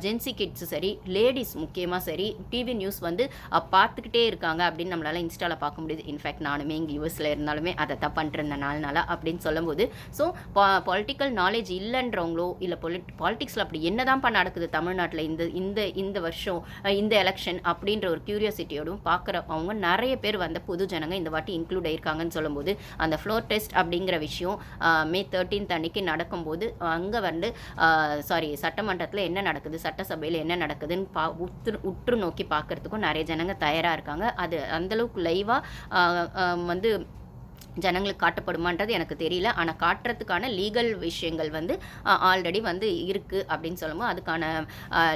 ஜென்சி கிட்ஸும் சரி, லேடிஸ் முக்கியமாக சரி, டிவி நியூஸ் வந்து பார்த்துக்கிட்டே இருக்காங்க அப்படின்னு நம்மளால் இன்ஸ்டாவில் பார்க்க முடியுது. இன்ஃபேக்ட் நானுமே இங்கே யூஎஸில் இருந்தாலுமே அதை தான் பண்ணிருந்தேன் 4 நாளாக அப்படின்னு சொல்லும்போது, ஸோ பொலிட்டிக்கல் நாலேஜ் இல்லைன்றவங்களோ இல்லை பாலிட்டிக்ஸில் அப்படி என்னதான்ப்பா நடக்குது தமிழ்நாட்டில் இந்த வருஷம் இந்த எலெக்ஷன் அப்படின்ற ஒரு க்யூரியாசிட்டியோடும் பார்க்குற அவங்க நிறைய பேர் வந்த புது ஜனங்க இந்த வாட்டி இன்க்ளூட் ஆயிருக்காங்கன்னு சொல்லும்போது, அந்த ஃப்ளோர் டெஸ்ட் அப்படிங்கிற விஷயம் May 13 அன்னைக்கு நடக்கும்போது அங்கே வந்து சட்டமன்றத்தில் என்ன நடக்குது, சட்டசபையில் என்ன நடக்குதுன்னு உற்று நோக்கி பார்க்கறதுக்கும் நிறைய ஜனங்க தயாராக இருக்காங்க. அது அந்தளவுக்கு லைவாக வந்து ஜனங்களுக்கு காட்டப்படுமான்றது எனக்கு தெரியல. ஆனால் காட்டுறதுக்கான லீகல் விஷயங்கள் வந்து ஆல்ரெடி வந்து இருக்குது அப்படின்னு சொல்லும்போது, அதுக்கான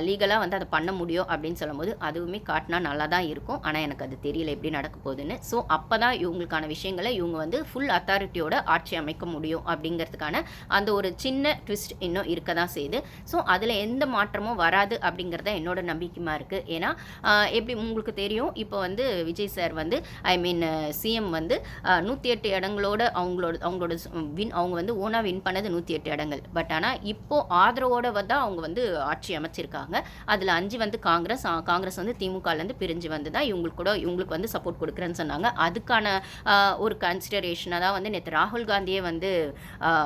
லீகலாக வந்து அதை பண்ண முடியும் அப்படின்னு சொல்லும்போது அதுவுமே காட்டினா நல்லா தான் இருக்கும். ஆனால் எனக்கு அது தெரியல எப்படி நடக்க போகுதுன்னு. ஸோ அப்போ தான் இவங்களுக்கான விஷயங்களை இவங்க வந்து ஃபுல் அத்தாரிட்டியோட ஆட்சி அமைக்க முடியும் அப்படிங்கிறதுக்கான அந்த ஒரு சின்ன ட்விஸ்ட் இன்னும் இருக்க தான் செய்யுது. ஸோ அதில் எந்த மாற்றமும் வராது அப்படிங்கிறத என்னோட நம்பிக்கையாக இருக்குது. ஏன்னா எப்படி உங்களுக்கு தெரியும், இப்போ வந்து விஜய் சார் வந்து சிஎம் வந்து 108 108 இடங்களோட அவங்களோட அவங்க வந்து ஓனாக வின் பண்ணது 108 இடங்கள். பட் ஆனால் இப்போது ஆதரவோட தான் அவங்க வந்து ஆட்சி அமைச்சிருக்காங்க. அதில் 5 வந்து காங்கிரஸ் வந்து திமுகலேருந்து பிரிஞ்சு வந்து தான் இவங்களுக்கு வந்து சப்போர்ட் கொடுக்குறேன்னு சொன்னாங்க. அதுக்கான ஒரு கன்சிடரேஷனாக தான் வந்து நேற்று ராகுல் காந்தியே வந்து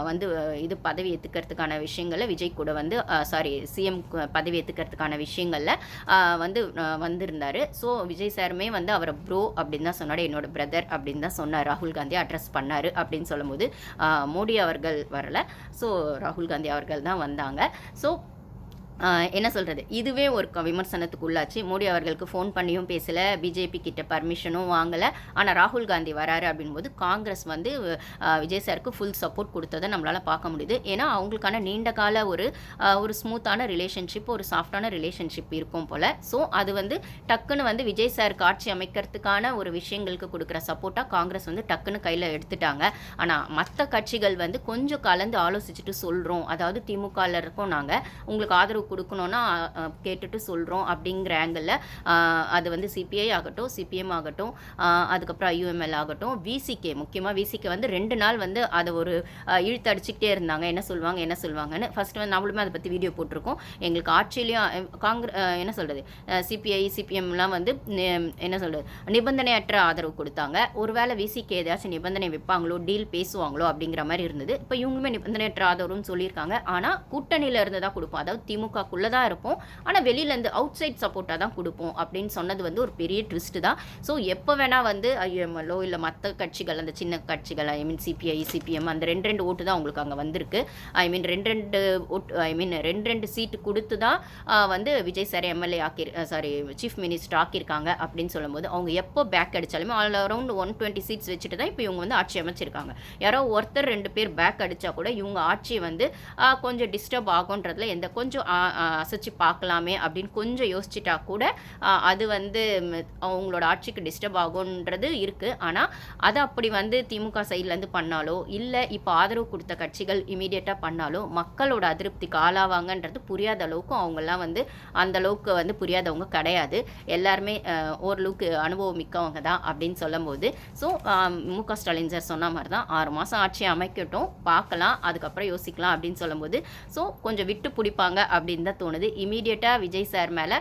வந்து இது பதவி ஏற்றுக்கிறதுக்கான விஷயங்களில் விஜய் கூட வந்து சிஎம் பதவி ஏற்றுக்கிறதுக்கான விஷயங்களில் வந்து வந்திருந்தார். ஸோ விஜய் சாருமே வந்து அவரை ப்ரோ அப்படின்னு தான் சொன்னார், என்னோட பிரதர் அப்படின்னு தான் சொன்னார். ராகுல் காந்தி அட்ரஸ் பண்ணார் அப்படின்னு சொல்லும்போது மோடி அவர்கள் வரலை, ஸோ ராகுல் காந்தி அவர்கள் தான் வந்தாங்க. ஸோ என்ன சொல்கிறது, இதுவே ஒரு விமர்சனத்துக்கு உள்ளாச்சு. மோடி அவர்களுக்கு ஃபோன் பண்ணியும் பேசலை, பிஜேபி கிட்ட பர்மிஷனும் வாங்கலை. ஆனால் ராகுல் காந்தி வராரு அப்படின்போது காங்கிரஸ் வந்து விஜய் சாருக்கு ஃபுல் சப்போர்ட் கொடுத்ததை நம்மளால் பார்க்க முடியுது. ஏன்னா அவங்களுக்கான நீண்ட கால ஒரு ஸ்மூத்தான ரிலேஷன்ஷிப், ஒரு சாஃப்டான ரிலேஷன்ஷிப் இருக்கும் போல். ஸோ அது வந்து டக்குன்னு வந்து விஜய் சாருக்கு ஆட்சி அமைக்கிறதுக்கான ஒரு விஷயங்களுக்கு கொடுக்குற சப்போர்ட்டாக காங்கிரஸ் வந்து டக்குன்னு கையில் எடுத்துட்டாங்க. ஆனால் மற்ற கட்சிகள் வந்து கொஞ்சம் கலந்து ஆலோசிச்சுட்டு சொல்கிறோம், அதாவது திமுகவில் இருக்கோம், நாங்கள் உங்களுக்கு ஆதரவு கொடுக்கணும்னா கேட்டுட்டு சொல்கிறோம் அப்படிங்கிற ஆங்கிளில் அது வந்து சிபிஐ ஆகட்டும், சிபிஎம் ஆகட்டும், அதுக்கப்புறம் ஐயூஎம்எல் ஆகட்டும், முக்கியமாக விசிகே வந்து 2 நாள் வந்து அதை ஒரு இழுத்து அடிச்சுக்கிட்டே இருந்தாங்க. என்ன சொல்லுவாங்கன்னு ஃபஸ்ட்டு வந்து நம்மளுமே அதை பற்றி வீடியோ போட்டிருக்கோம். எங்களுக்கு ஆட்சியிலையும் என்ன சொல்கிறது, சிபிஐ சிபிஎம்லாம் வந்து என்ன சொல்கிறது நிபந்தனையற்ற ஆதரவு கொடுத்தாங்க. ஒருவேளை விசிகே ஏதாச்சும் நிபந்தனை வைப்பாங்களோ, டீல் பேசுவாங்களோ அப்படிங்கிற மாதிரி இருந்தது. இப்போ இவங்களுமே நிபந்தனையற்ற ஆதரவுன்னு சொல்லியிருக்காங்க. ஆனால் கூட்டணியில் இருந்து தான் கொடுப்போம், அதாவது திமுகக்குள்ளே தான் இருப்போம், ஆனால் வெளியிலேருந்து அவுட் சைட் சப்போர்ட்டாக தான் கொடுப்போம் அப்படின்னு சொன்னது வந்து ஒரு பெரிய ட்விஸ்ட்டு தான். ஸோ எப்போ வேணால் வந்து ஐஎம்எல்ஓ இல்லை மற்ற கட்சிகள், அந்த சின்ன கட்சிகள், சிபிஐ சிபிஎம் அந்த 2 ஓட்டு தான் உங்களுக்கு அங்கே வந்திருக்கு. 2 சீட்டு கொடுத்து தான் வந்து Vijay sir MLA chief minister ஆக்கியிருக்காங்க அப்படின்னு சொல்லும்போது அவங்க எப்போ பேக் அடித்தாலுமே ஆல் அரௌண்ட் 120 சீட்ஸ் வச்சுட்டு தான் இப்போ இவங்க வந்து ஆட்சி அமைச்சிருக்காங்க. யாரோ ஒருத்தர் 2 பேர் பேக் அடித்தா கூட இவங்க ஆட்சி வந்து கொஞ்சம் டிஸ்டர்ப் ஆகுன்றதுல கொஞ்சம் அசைச்சு பார்க்கலாமே அப்படின்னு கொஞ்சம் யோசிச்சுட்டா கூட அது வந்து அவங்களோட ஆட்சிக்கு டிஸ்டர்ப் ஆகுன்றது இருக்குது. ஆனால் அதை அப்படி வந்து திமுக சைட்லேருந்து பண்ணாலோ இல்லை இப்போ ஆதரவு கொடுத்த கட்சிகள் இமீடியட்டாக பண்ணாலோ மக்களோட அதிருப்திக்கு ஆளாவாங்கன்றது புரியாத அளவுக்கு அவங்கெல்லாம் வந்து அந்த அளவுக்கு வந்து புரியாதவங்க கிடையாது. எல்லாருமே ஓரளவுக்கு அனுபவம் மிக்கவங்க தான் அப்படின்னு சொல்லும்போது, ஸோ முக ஸ்டாலின் சார் சொன்ன மாதிரி தான் 6 மாதம் ஆட்சி அமைக்கட்டும், பார்க்கலாம், அதுக்கப்புறம் யோசிக்கலாம் அப்படின்னு சொல்லும்போது ஸோ கொஞ்சம் விட்டு பிடிப்பாங்க அப்படின்னு தான் தோணுது. இமீடியட்டாக விஜய் சார் மேலே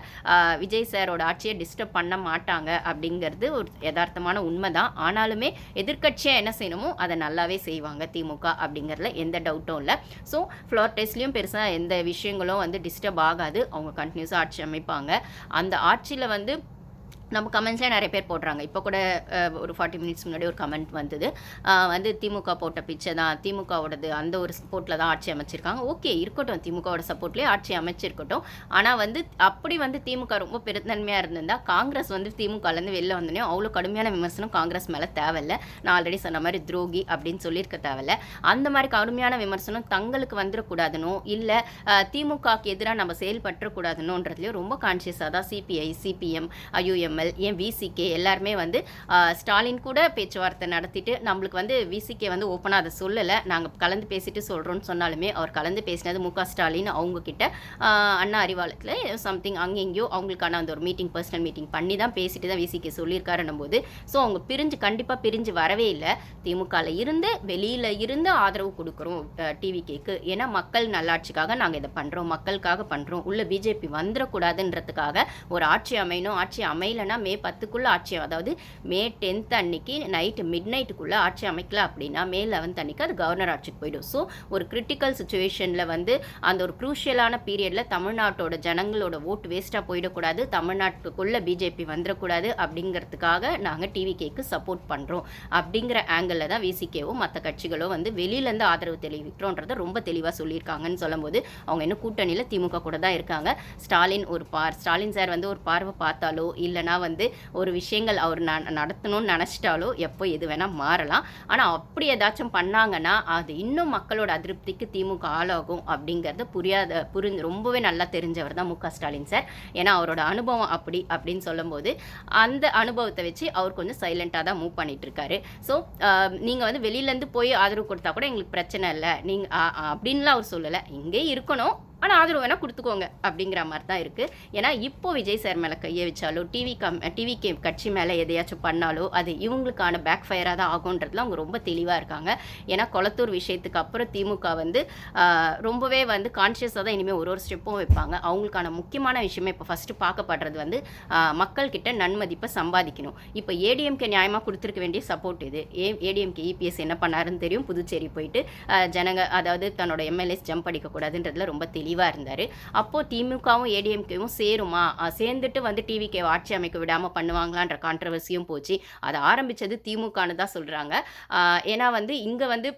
விஜய் சாரோட ஆட்சியை டிஸ்டர்ப் பண்ண மாட்டாங்க அப்படிங்கிறது ஒரு யதார்த்தமான உண்மை தான். ஆனாலுமே எதிர்க்கட்சியாக என்ன செய்யணுமோ அதை நல்லாவே செய்வாங்க திமுக அப்படிங்கிறதுல எந்த டவுட்டும் இல்லை. ஸோ ஃப்ளோர் டெஸ்ட்லேயும் பெருசாக எந்த விஷயங்களும் வந்து டிஸ்டர்ப் ஆகாது, அவங்க கண்டினியூஸாக ஆட்சி அமைப்பாங்க. அந்த ஆட்சியில் வந்து நம்ம கமெண்ட்ஸ்லேயே நிறைய பேர் போடுறாங்க. இப்போ கூட ஒரு 40 மினிட்ஸ் முன்னாடி ஒரு கமெண்ட் வந்தது, வந்து திமுக போட்ட பிச்சை தான், திமுகவோடது அந்த ஒரு சப்போர்ட்டில் தான் ஆட்சி அமைச்சிருக்காங்க. ஓகே இருக்கட்டும், திமுகவோட சப்போர்ட்லேயே ஆட்சி அமைச்சிருக்கட்டும். ஆனால் வந்து அப்படி வந்து திமுக ரொம்ப பெருந்தன்மையாக இருந்திருந்தால் காங்கிரஸ் வந்து திமுகலேருந்து வெளில வந்தோடனே அவ்வளோ கடுமையான விமர்சனம் காங்கிரஸ் மேலே தேவையில்லை. நான் ஆல்ரெடி சொன்ன மாதிரி துரோகி அப்படின்னு சொல்லியிருக்க தேவையில்லை. அந்த மாதிரி கடுமையான விமர்சனம் தங்களுக்கு வந்துடக்கூடாதுனோ இல்லை திமுகக்கு எதிராக நம்ம செயல்பற்றக்கூடாதுனோன்றதுலேயும் ரொம்ப கான்ஷியஸாக தான் சிபிஐ சிபிஎம் ஐயூஎம் ஏன் விசிகே எல்லாருமே வந்து ஸ்டாலின் கூட பேச்சுவார்த்தை நடத்திட்டு நம்மளுக்கு வந்து விசிகே வந்து ஓப்பனாக அதை சொல்லலை, நாங்கள் கலந்து பேசிட்டு சொல்கிறோன்னு சொன்னாலுமே அவர் கலந்து பேசினது முக ஸ்டாலின் அவங்கக்கிட்ட அண்ணா அறிவாலயத்தில் சம்திங் அங்கெங்கேயோ அவங்களுக்கான அந்த ஒரு மீட்டிங், பர்சனல் மீட்டிங் பண்ணி தான் பேசிட்டு தான் விசிகே சொல்லியிருக்காருன்னும் போது ஸோ அவங்க கண்டிப்பாக பிரிஞ்சு வரவே இல்லை. திமுகவில் இருந்து வெளியில் இருந்து ஆதரவு கொடுக்குறோம் டிவிகேக்கு. ஏன்னா மக்கள் நல்லாட்சிக்காக நாங்கள் இதை பண்ணுறோம், மக்களுக்காக பண்ணுறோம், உள்ள பிஜேபி வந்துடக்கூடாதுன்றதுக்காக ஒரு ஆட்சி அமையணும், ஆட்சி அமையலைன்னா மே 10க்குள்ளே ஆட்சி, அதாவது மே 10 அன்னைக்கு நைட்டு மிட்நைட்டுக்குள்ளே ஆட்சி அமைக்கல அப்படின்னா மே 11 அன்னைக்கு அது கவர்னர் ஆட்சிக்கு போயிடும். ஸோ ஒரு கிரிட்டிக்கல் சுச்சுவேஷனில் வந்து அந்த ஒரு க்ரூஷியலான பீரியடில் தமிழ்நாட்டோட ஜனங்களோட ஓட்டு வேஸ்ட்டாக போயிடக்கூடாது, தமிழ்நாட்டுக்குள்ளே பிஜேபி வந்துடக்கூடாது அப்படிங்கிறதுக்காக நாங்கள் டிவிகேக்கு சப்போர்ட் பண்ணுறோம் அப்படிங்கிற ஆங்கிளில் தான் விசிகேவும் மற்ற கட்சிகளோ வந்து வெளியிலேருந்து ஆதரவு தெரிவிக்கிறோன்றதை ரொம்ப தெளிவாக சொல்லியிருக்காங்கன்னு சொல்லும்போது அவங்க இன்னும் கூட்டணியில் திமுக கூட தான் இருக்காங்க. ஸ்டாலின் சார் வந்து ஒரு பார்வை பார்த்தாலோ இல்லைனா வந்து ஒரு விஷயங்கள் அவர் நடத்தணும்னு நினச்சிட்டாலோ எப்போ எது வேணால் மாறலாம். ஆனால் அப்படி ஏதாச்சும் பண்ணாங்கன்னா அது இன்னும் மக்களோட அதிருப்திக்கு திமுக ஆளாகும் அப்படிங்கிறத ரொம்பவே நல்லா தெரிஞ்சவர் தான் முக ஸ்டாலின் சார். ஏன்னா அவரோட அனுபவம் அப்படின்னு சொல்லும்போது அந்த அனுபவத்தை வச்சு அவர் கொஞ்சம் சைலண்ட்டாக தான் மூவ் பண்ணிட்டு இருக்காரு. ஸோ நீங்கள் வந்து வெளியிலேருந்து போய் ஆதரவு கொடுத்தா கூட எங்களுக்கு பிரச்சனை இல்லை நீங்கள் அப்படின்லாம் அவர் சொல்லலை, இங்கே இருக்கணும், ஆனால் ஆதரவு வேணால் கொடுத்துக்கோங்க அப்படிங்கிற மாதிரி தான் இருக்குது. ஏன்னா இப்போ விஜய் சார் மேலே கையை வச்சாலோ டிவிகே கட்சி மேலே எதையாச்சும் பண்ணாலோ அது இவங்களுக்கான பேக் ஃபயராக தான் ஆகுன்றதுல அவங்க ரொம்ப தெளிவாக இருக்காங்க. ஏன்னா கொளத்தூர் விஷயத்துக்கு அப்புறம் திமுக வந்து ரொம்பவே வந்து கான்ஷியஸாக தான் இனிமேல் ஒரு ஸ்டெப்பும் வைப்பாங்க. அவங்களுக்கான முக்கியமான விஷயமே இப்போ ஃபஸ்ட்டு பார்க்கப்படுறது வந்து மக்கள்கிட்ட நன்மதிப்பை சம்பாதிக்கணும். இப்போ ஏடிஎம்கே நியாயமாக கொடுத்துருக்க வேண்டிய சப்போர்ட் இது. ஏடிஎம்கே இபிஎஸ் என்ன பண்ணாருன்னு தெரியும். புதுச்சேரி போயிட்டு ஜனங்க அதாவது தன்னோட எம்எல்ஏஸ் ஜம்ப் அடிக்கக்கூடாதுன்றதுல ரொம்ப தெளிவாக இருந்தார். அப்போது திமுகவும் ஏடிஎம்கேவும் சேருமா, சேர்ந்துட்டு வந்து டிவிகே ஆட்சி அமைக்க விடாமல் பண்ணுவாங்களான்ற கான்ட்ரவர்சியும் போச்சு. அதை ஆரம்பித்தது திமுகன்னு தான் சொல்கிறாங்க. ஏன்னா வந்து இங்கே வந்து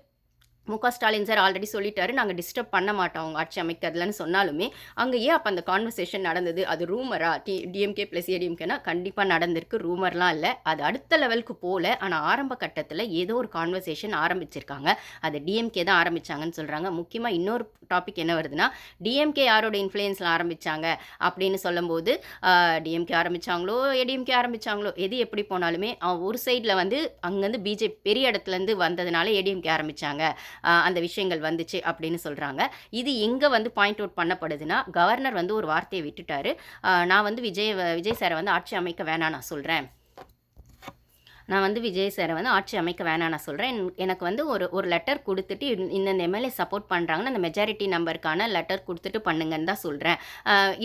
ஸ்டாலின் சார் ஆல்ரெடி சொல்லிட்டாரு, நாங்கள் டிஸ்டர்ப் பண்ண மாட்டோம் அவங்க ஆட்சி அமைக்கிறதுலன்னு சொன்னாலுமே அங்கே ஏன் அப்போ அந்த கான்வர்சேஷன் நடந்தது? அது ரூமரா? டிஎம்கே ப்ளஸ் ஏடிஎம்கேனா கண்டிப்பாக நடந்திருக்கு, ரூமர்லாம் இல்லை. அது அடுத்த லெவலுக்கு போகல. ஆனால் ஆரம்ப கட்டத்தில் ஏதோ ஒரு கான்வர்சேஷன் ஆரம்பிச்சிருக்காங்க. அது டிஎம்கே தான் ஆரம்பித்தாங்கன்னு சொல்கிறாங்க. முக்கியமாக இன்னொரு டாபிக் என்ன வருதுன்னா, டிஎம்கே யாரோட இன்ஃப்ளூயன்ஸில் ஆரம்பித்தாங்க அப்படின்னு சொல்லும்போது டிஎம்கே ஆரம்பித்தாங்களோ ஏடிஎம்கே ஆரம்பித்தாங்களோ எது எப்படி போனாலுமே ஒரு சைடில் வந்து அங்கேருந்து பிஜேபி பெரிய இடத்துலேருந்து வந்ததுனால ஏடிஎம்கே ஆரம்பித்தாங்க, அந்த விஷயங்கள் வந்துச்சு அப்படின்னு சொல்கிறாங்க. இது எங்கே வந்து பாயிண்ட் அவுட் பண்ணப்படுதுன்னா, கவர்னர் வந்து ஒரு வார்த்தையை விட்டுட்டாரு. நான் வந்து விஜய் சாரை வந்து ஆட்சி அமைக்க வேணாம் நான் சொல்கிறேன், நான் வந்து விஜய் சாரை வந்து ஆட்சி அமைக்க வேணாம் நான் சொல்கிறேன். எனக்கு வந்து ஒரு லெட்டர் கொடுத்துட்டு இந்த எம்எல்ஏ சப்போர்ட் பண்ணுறாங்கன்னு அந்த மெஜாரிட்டி நம்பருக்கான லெட்டர் கொடுத்துட்டு பண்ணுங்கன்னு தான் சொல்கிறேன்.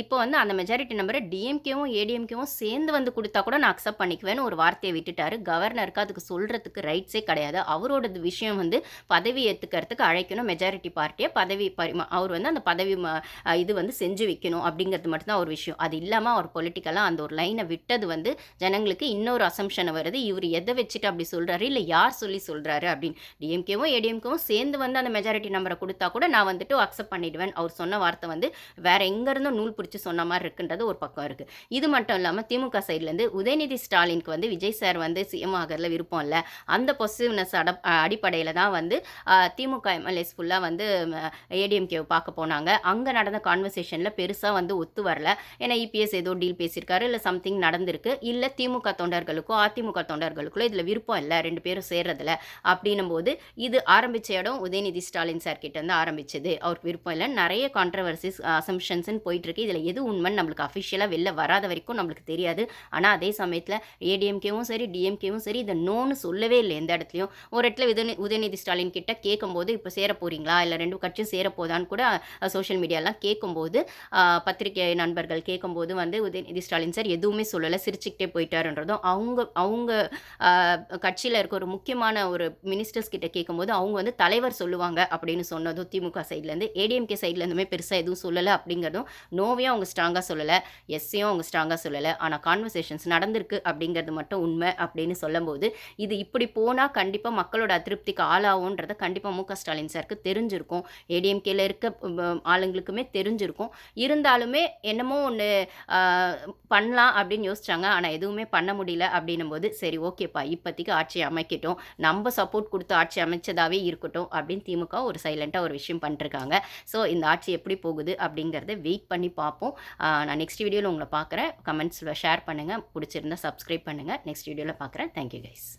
இப்போ வந்து அந்த மெஜாரிட்டி நம்பரை டிஎம்கேவும் ஏடிஎம்கேவும் சேர்ந்து வந்து கொடுத்தா கூட நான் அக்செப்ட் பண்ணிக்குவேன்னு ஒரு வார்த்தையை விட்டுட்டாரு. கவர்னருக்கு அதுக்கு சொல்கிறதுக்கு ரைட்ஸே கிடையாது. அவரோட விஷயம் வந்து பதவி ஏற்றுக்கிறதுக்கு அழைக்கணும் மெஜாரிட்டி பார்ட்டியை, அவர் வந்து அந்த பதவி இது வந்து செஞ்சு வைக்கணும் அப்படிங்கிறது மட்டும்தான் ஒரு விஷயம். அது இல்லாமல் அவர் பொலிட்டிக்கலாக அந்த ஒரு லைனை விட்டது வந்து ஜனங்களுக்கு இன்னொரு அசம்ஷனை வருது. இவர் எதை வச்சுட்டு அப்படி சொல்கிறாரு, இல்லை யார் சொல்லி சொல்கிறாரு அப்படின்னு. டிஎம்கேவும் ஏடிஎம்கேவும் சேர்ந்து வந்து அந்த மெஜாரிட்டி நம்பரை கொடுத்தா கூட நான் வந்துட்டு அக்செப்ட் பண்ணிடுவேன். அவர் சொன்ன வார்த்தை வந்து வேற எங்கேருந்தும் நூல் பிடிச்சி சொன்ன மாதிரி இருக்குன்றது ஒரு பக்கம் இருக்குது. இது மட்டும் இல்லாமல் திமுக சைட்லேருந்து உதயநிதி ஸ்டாலினுக்கு வந்து விஜய் சார் வந்து சிஎம் ஆகிறதுல விருப்பம் இல்லை, அந்த பொசிட்டிவ்னஸ் அடிப்படையில் தான் வந்து திமுக எம்எல்ஏஸ் ஃபுல்லாக வந்து ஏடிஎம்கேவை பார்க்க போனாங்க. அங்கே நடந்த கான்வர்சேஷனில் பெருசாக வந்து ஒத்து வரல. ஏன்னா இபிஎஸ் ஏதோ டீல் பேசியிருக்காரு, இல்லை சம்திங் நடந்திருக்கு, இல்லை திமுக தொண்டர்களுக்கோ அதிமுக தொண்டர்களுக்குள்ள இதில் விருப்பம் இல்லை 2 பேரும் சேர்றதில்ல அப்படின்னும் போது இது ஆரம்பித்த இடம் உதயநிதி ஸ்டாலின் சார் கிட்ட இருந்து ஆரம்பிச்சது. அவருக்கு விருப்பம் இல்லை, நிறைய கான்ட்ரவர்சிஸ் அசம்ஷன்ஸ்ன்னு போயிட்டுருக்கு. இதில் எது உண்மைன்னு நம்மளுக்கு அஃபிஷியலாக வெளில வராத வரைக்கும் நம்மளுக்கு தெரியாது. ஆனால் அதே சமயத்தில் ஏடிஎம்கேவும் சரி டிஎம்கேவும் சரி இதை நோன்னு சொல்லவே இல்லை எந்த இடத்துலையும். ஒரு இடத்துல உதயநிதி ஸ்டாலின் கிட்ட கேட்கும்போது இப்போ சேர போகிறீங்களா, இல்லை 2 கட்சியும் சேரப்போதான்னு கூட சோஷியல் மீடியாலாம் கேட்கும்போது பத்திரிகை நண்பர்கள் கேட்கும்போது வந்து உதயநிதி ஸ்டாலின் சார் எதுவுமே சொல்லலை, சிரிச்சுக்கிட்டே போயிட்டாருன்றதும் அவங்க கட்சியில் இருக்க ஒரு முக்கியமான ஒரு மினிஸ்டர்ஸ் கிட்ட கேட்கும்போது அவங்க வந்து தலைவர் சொல்லுவாங்க அப்படின்னு சொன்னதும் திமுக சைட்லேருந்து, ஏடிஎம்கே சைட்லேருந்துமே பெருசாக எதுவும் சொல்லலை அப்படிங்கிறதும், நோவையும் அவங்க ஸ்ட்ராங்காக சொல்லலை, எஸ்ஸையும் அவங்க ஸ்ட்ராங்காக சொல்லலை. ஆனால் கான்வர்சேஷன்ஸ் நடந்திருக்கு அப்படிங்கிறது மட்டும் உண்மை அப்படின்னு சொல்லும்போது இது இப்படி போனால் கண்டிப்பாக மக்களோட அதிருப்திக்கு ஆளாகும்ன்றதை கண்டிப்பாக ஸ்டாலின் சாருக்கு தெரிஞ்சிருக்கும், ஏடிஎம்கேல இருக்க ஆளுங்களுக்குமே தெரிஞ்சிருக்கும். இருந்தாலுமே என்னமோ ஒன்று பண்ணலாம் அப்படின்னு யோசிச்சாங்க, ஆனால் எதுவுமே பண்ண முடியல அப்படின்னும் போது சரி ஓகேப்பா இப்போதைக்கு ஆட்சி அமைக்கட்டும், நம்ம சப்போர்ட் கொடுத்து ஆட்சி அமைச்சதாகவே இருக்கட்டும் அப்படின்னு திமுக ஒரு சைலண்ட்டாக ஒரு விஷயம் பண்ணிருக்காங்க. ஸோ இந்த ஆட்சி எப்படி போகுது அப்படிங்கிறத வெயிட் பண்ணி பார்ப்போம். நான் நெக்ஸ்ட் வீடியோவில் உங்களை பார்க்குறேன். கமெண்ட்ஸில் ஷேர் பண்ணுங்கள், பிடிச்சிருந்தா சப்ஸ்கிரைப் பண்ணுங்கள். நெக்ஸ்ட் வீடியோவில் பார்க்குறேன். Thank you guys.